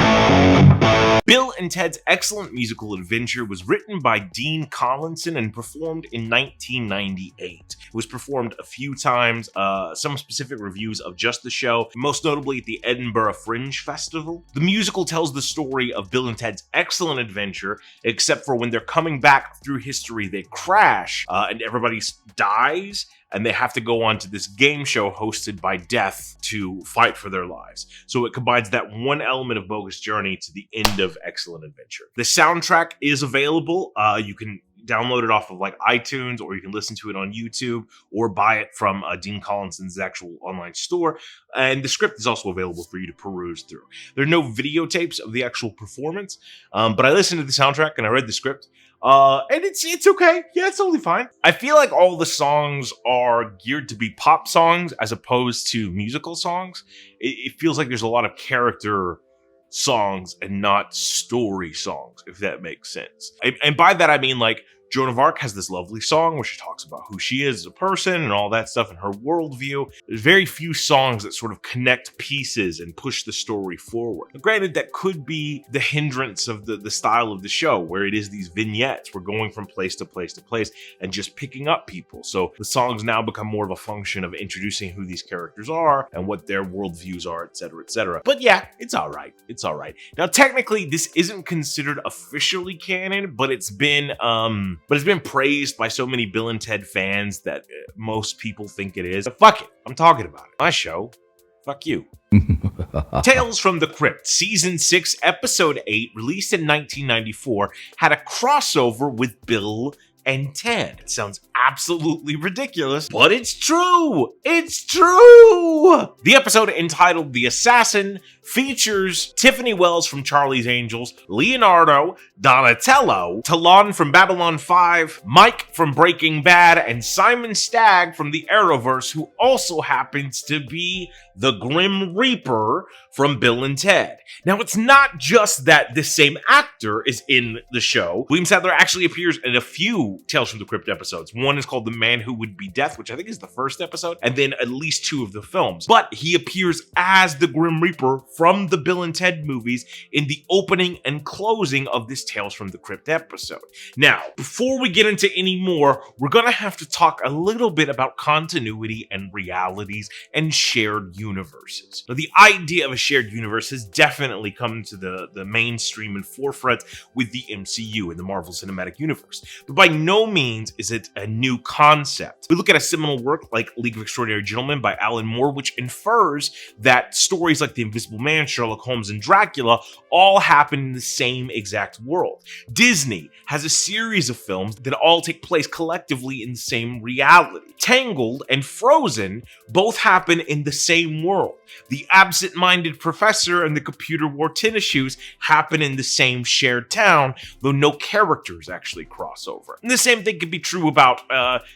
Bill and Ted's Excellent Musical Adventure was written by Dean Collinson and performed in 1998. It was performed a few times, some specific reviews of just the show, most notably at the Edinburgh Fringe Festival. The musical tells the story of Bill and Ted's excellent adventure, except for when they're coming back through history, they crash, and everybody dies, and they have to go on to this game show hosted by Death to fight for their lives. So it combines that one element of Bogus Journey to the end of Excellent Adventure. The soundtrack is available. You can download it off of like iTunes, or you can listen to it on YouTube, or buy it from Dean Collinson's actual online store. And the script is also available for you to peruse through. There are no videotapes of the actual performance, but I listened to the soundtrack and I read the script. And it's okay. Yeah, it's totally fine. I feel like all the songs are geared to be pop songs as opposed to musical songs. It feels like there's a lot of character songs and not story songs, if that makes sense. And by that, I mean like Joan of Arc has this lovely song where she talks about who she is as a person and all that stuff and her worldview. There's very few songs that sort of connect pieces and push the story forward. Now, granted, that could be the hindrance of the style of the show, where it is these vignettes. We're going from place to place to place and just picking up people. So the songs now become more of a function of introducing who these characters are and what their worldviews are, etc., etc. But yeah, it's all right. It's all right. Now, technically, this isn't considered officially canon, but it's been praised by so many Bill and Ted fans that most people think it is. But fuck it. I'm talking about it. My show. Fuck you. Tales from the Crypt, Season 6, Episode 8, released in 1994, had a crossover with Bill and Ted. It sounds absolutely ridiculous, but it's true! It's true! The episode, entitled The Assassin, features Tiffany Wells from Charlie's Angels, Leonardo, Donatello, Talon from Babylon 5, Mike from Breaking Bad, and Simon Stagg from the Arrowverse, who also happens to be the Grim Reaper from Bill and Ted. Now, it's not just that this same actor is in the show. William Sadler actually appears in a few Tales from the Crypt episodes. One is called The Man Who Would Be Death, which I think is the first episode, and then at least 2 of the films. But he appears as the Grim Reaper from the Bill and Ted movies in the opening and closing of this Tales from the Crypt episode. Now, before we get into any more, we're gonna have to talk a little bit about continuity and realities and shared universes. Now, the idea of a shared universe has definitely come to the mainstream and forefront with the MCU and the Marvel Cinematic Universe, but by no means is it a new concept. We look at a seminal work like League of Extraordinary Gentlemen by Alan Moore, which infers that stories like The Invisible Man, Sherlock Holmes, and Dracula all happen in the same exact world. Disney has a series of films that all take place collectively in the same reality. Tangled and Frozen both happen in the same world. The absent-minded professor and the computer wore tennis shoes happen in the same shared town, though no characters actually cross over. And the same thing could be true about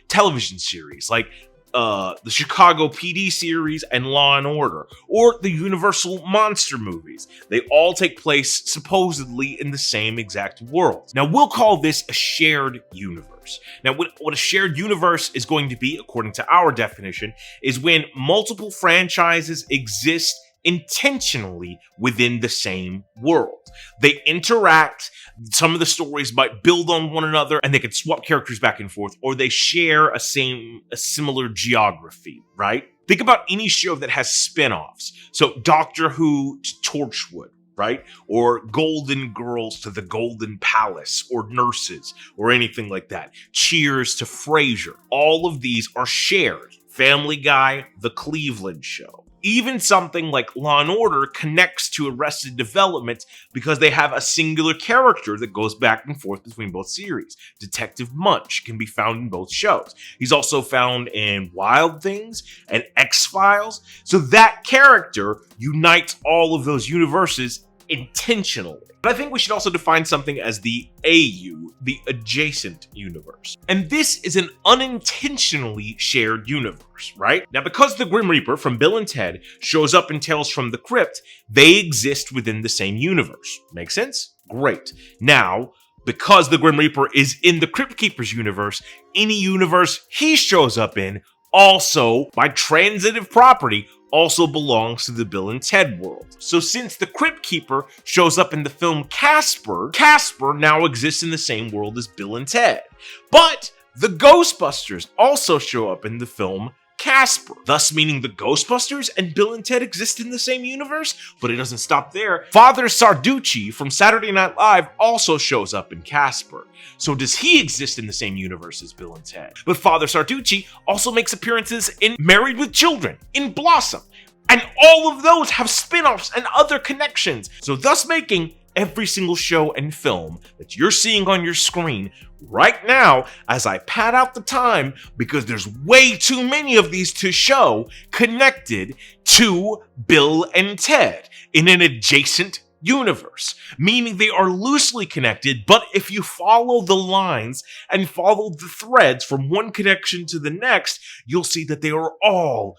television series like the Chicago PD series and Law and Order, or the Universal monster movies. They all take place supposedly in the same exact world. Now, we'll call this a shared universe. Now, what a shared universe is going to be, according to our definition, is when multiple franchises exist intentionally within the same world. They interact, some of the stories might build on one another, and they can swap characters back and forth, or they share a similar geography, right? Think about any show that has spin-offs. So Doctor Who to Torchwood, right? Or Golden Girls to the Golden Palace, or Nurses, or anything like that. Cheers to Frasier. All of these are shared. Family Guy, The Cleveland Show. Even something like Law & Order connects to Arrested Development because they have a singular character that goes back and forth between both series. Detective Munch can be found in both shows. He's also found in Wild Things and X-Files. So that character unites all of those universes intentionally. But I think we should also define something as the AU, the adjacent universe. And this is an unintentionally shared universe, right? Now, because the Grim Reaper from Bill and Ted shows up in Tales from the Crypt, they exist within the same universe. Make sense? Great. Now, because the Grim Reaper is in the Crypt Keeper's universe, any universe he shows up in also, by transitive property, also belongs to the Bill and Ted world. So since the Crypt Keeper shows up in the film Casper, Casper now exists in the same world as Bill and Ted. But the Ghostbusters also show up in the film Casper, thus meaning the Ghostbusters and Bill and Ted exist in the same universe. But it doesn't stop there. Father Sarducci from Saturday Night Live also shows up in Casper. So does he exist in the same universe as Bill and Ted? But Father Sarducci also makes appearances in Married with Children, in Blossom, and all of those have spin-offs and other connections. So thus making every single show and film that you're seeing on your screen right now, as I pad out the time, because there's way too many of these to show, connected to Bill and Ted in an adjacent universe, meaning they are loosely connected, but if you follow the lines and follow the threads from one connection to the next, you'll see that they are all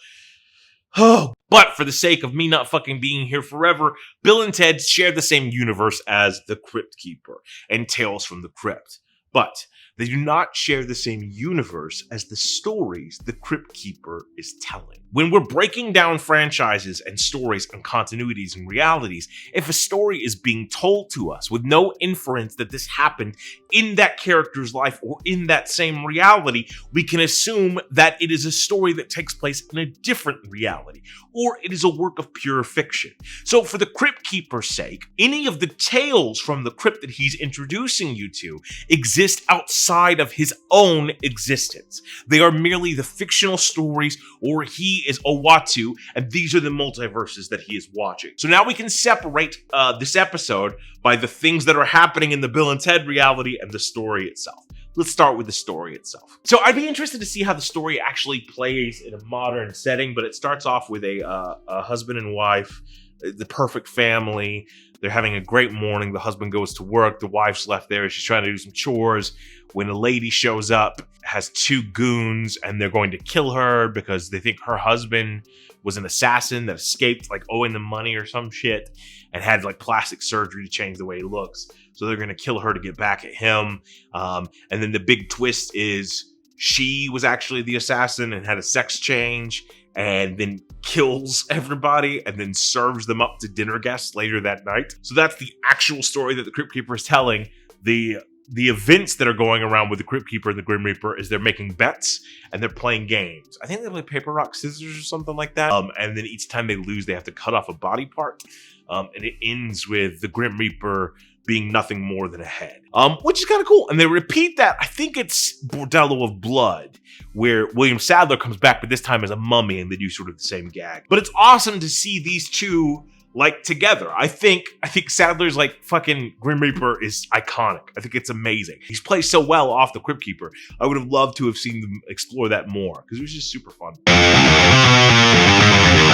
but for the sake of me not fucking being here forever, Bill and Ted share the same universe as the Crypt Keeper and Tales from the Crypt. But they do not share the same universe as the stories the Crypt Keeper is telling. When we're breaking down franchises and stories and continuities and realities, if a story is being told to us with no inference that this happened in that character's life or in that same reality, we can assume that it is a story that takes place in a different reality, or it is a work of pure fiction. So for the Crypt Keeper's sake, any of the tales from the crypt that he's introducing you to exist outside of his own existence. They are merely the fictional stories, or he is Owatu, and these are the multiverses that he is watching. So now we can separate this episode by the things that are happening in the Bill and Ted reality and the story itself. Let's start with the story itself. So I'd be interested to see how the story actually plays in a modern setting, but it starts off with a husband and wife, the perfect family. They're having a great morning. The husband goes to work. The wife's left there. She's trying to do some chores. When a lady shows up, has two goons, and they're going to kill her because they think her husband was an assassin that escaped, like owing them money or some shit, and had like plastic surgery to change the way he looks. So they're going to kill her to get back at him. And then the big twist is she was actually the assassin and had a sex change, and then kills everybody and then serves them up to dinner guests later that night. So that's the actual story that the Crypt Keeper is telling. The events that are going around with the Crypt Keeper and the Grim Reaper is they're making bets and they're playing games. I think they play paper, rock, scissors or something like that. And then each time they lose, they have to cut off a body part. And it ends with the Grim Reaper being nothing more than a head, which is kind of cool. And they repeat that. I think it's Bordello of Blood, where William Sadler comes back, but this time as a mummy, and they do sort of the same gag. But it's awesome to see these two like together. I think Sadler's like fucking Grim Reaper is iconic. I think it's amazing. He's played so well off the Crypt Keeper. I would have loved to have seen them explore that more because it was just super fun.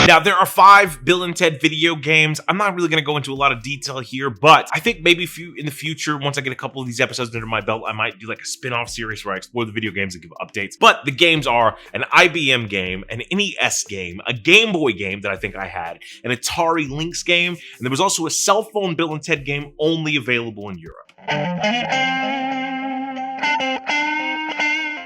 Now, there are 5 Bill and Ted video games. I'm not really going to go into a lot of detail here, but I think maybe in the future, once I get a couple of these episodes under my belt, I might do like a spin-off series where I explore the video games and give updates. But the games are an IBM game, an NES game, a Game Boy game that I think I had, an Atari Lynx game, and there was also a cell phone Bill and Ted game only available in Europe.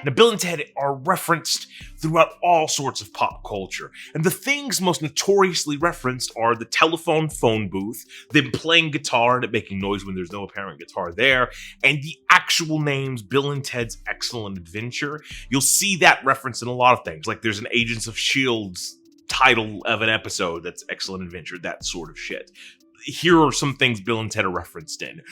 Now, Bill and Ted are referenced throughout all sorts of pop culture, and the things most notoriously referenced are the telephone phone booth, them playing guitar and it making noise when there's no apparent guitar there, and the actual names Bill and Ted's Excellent Adventure. You'll see that reference in a lot of things, like there's an Agents of S.H.I.E.L.D.'s title of an episode that's Excellent Adventure, that sort of shit. here are some things Bill and Ted are referenced in.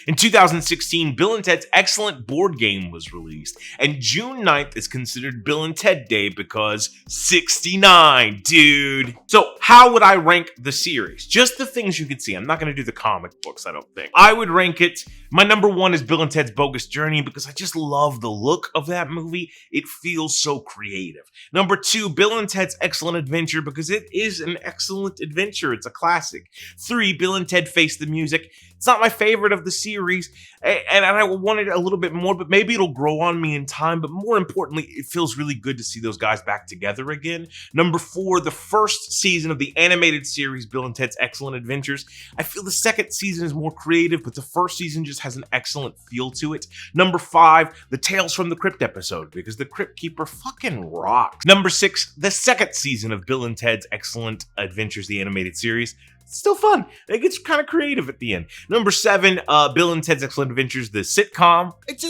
In 2016, Bill and Ted's Excellent board game was released, and June 9th is considered Bill and Ted Day because 69, dude. So how would I rank the series? Just the things you could see. I'm not going to do the comic books, I don't think. I would rank it, my number one is Bill and Ted's Bogus Journey because I just love the look of that movie. It feels so creative. Number two, Bill and Ted's Excellent Adventure because it is an excellent adventure. It's a classic. 3, Bill and Ted Face the Music. It's not my favorite of the series, and I wanted a little bit more, but maybe it'll grow on me in time. But more importantly, it feels really good to see those guys back together again. Number 4, the first season of the animated series, Bill and Ted's Excellent Adventures. I feel the second season is more creative, but the first season just has an excellent feel to it. Number 5, the Tales from the Crypt episode, because the Crypt Keeper fucking rocks. Number 6, the second season of Bill and Ted's Excellent Adventures, the animated series. It's still fun. It gets kind of creative at the end. Number 7, Bill and Ted's Excellent Adventures, the sitcom. It's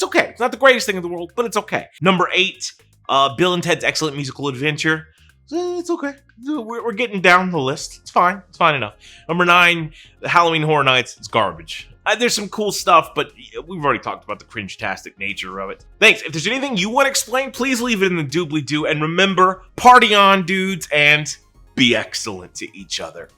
okay. It's not the greatest thing in the world, but it's okay. Number 8, Bill and Ted's Excellent Musical Adventure. It's okay. We're getting down the list. It's fine. It's fine enough. Number 9, the Halloween Horror Nights. It's garbage. There's some cool stuff, but we've already talked about the cringe-tastic nature of it. Thanks. If there's anything you want to explain, please leave it in the doobly-doo. And remember, party on, dudes, and be excellent to each other.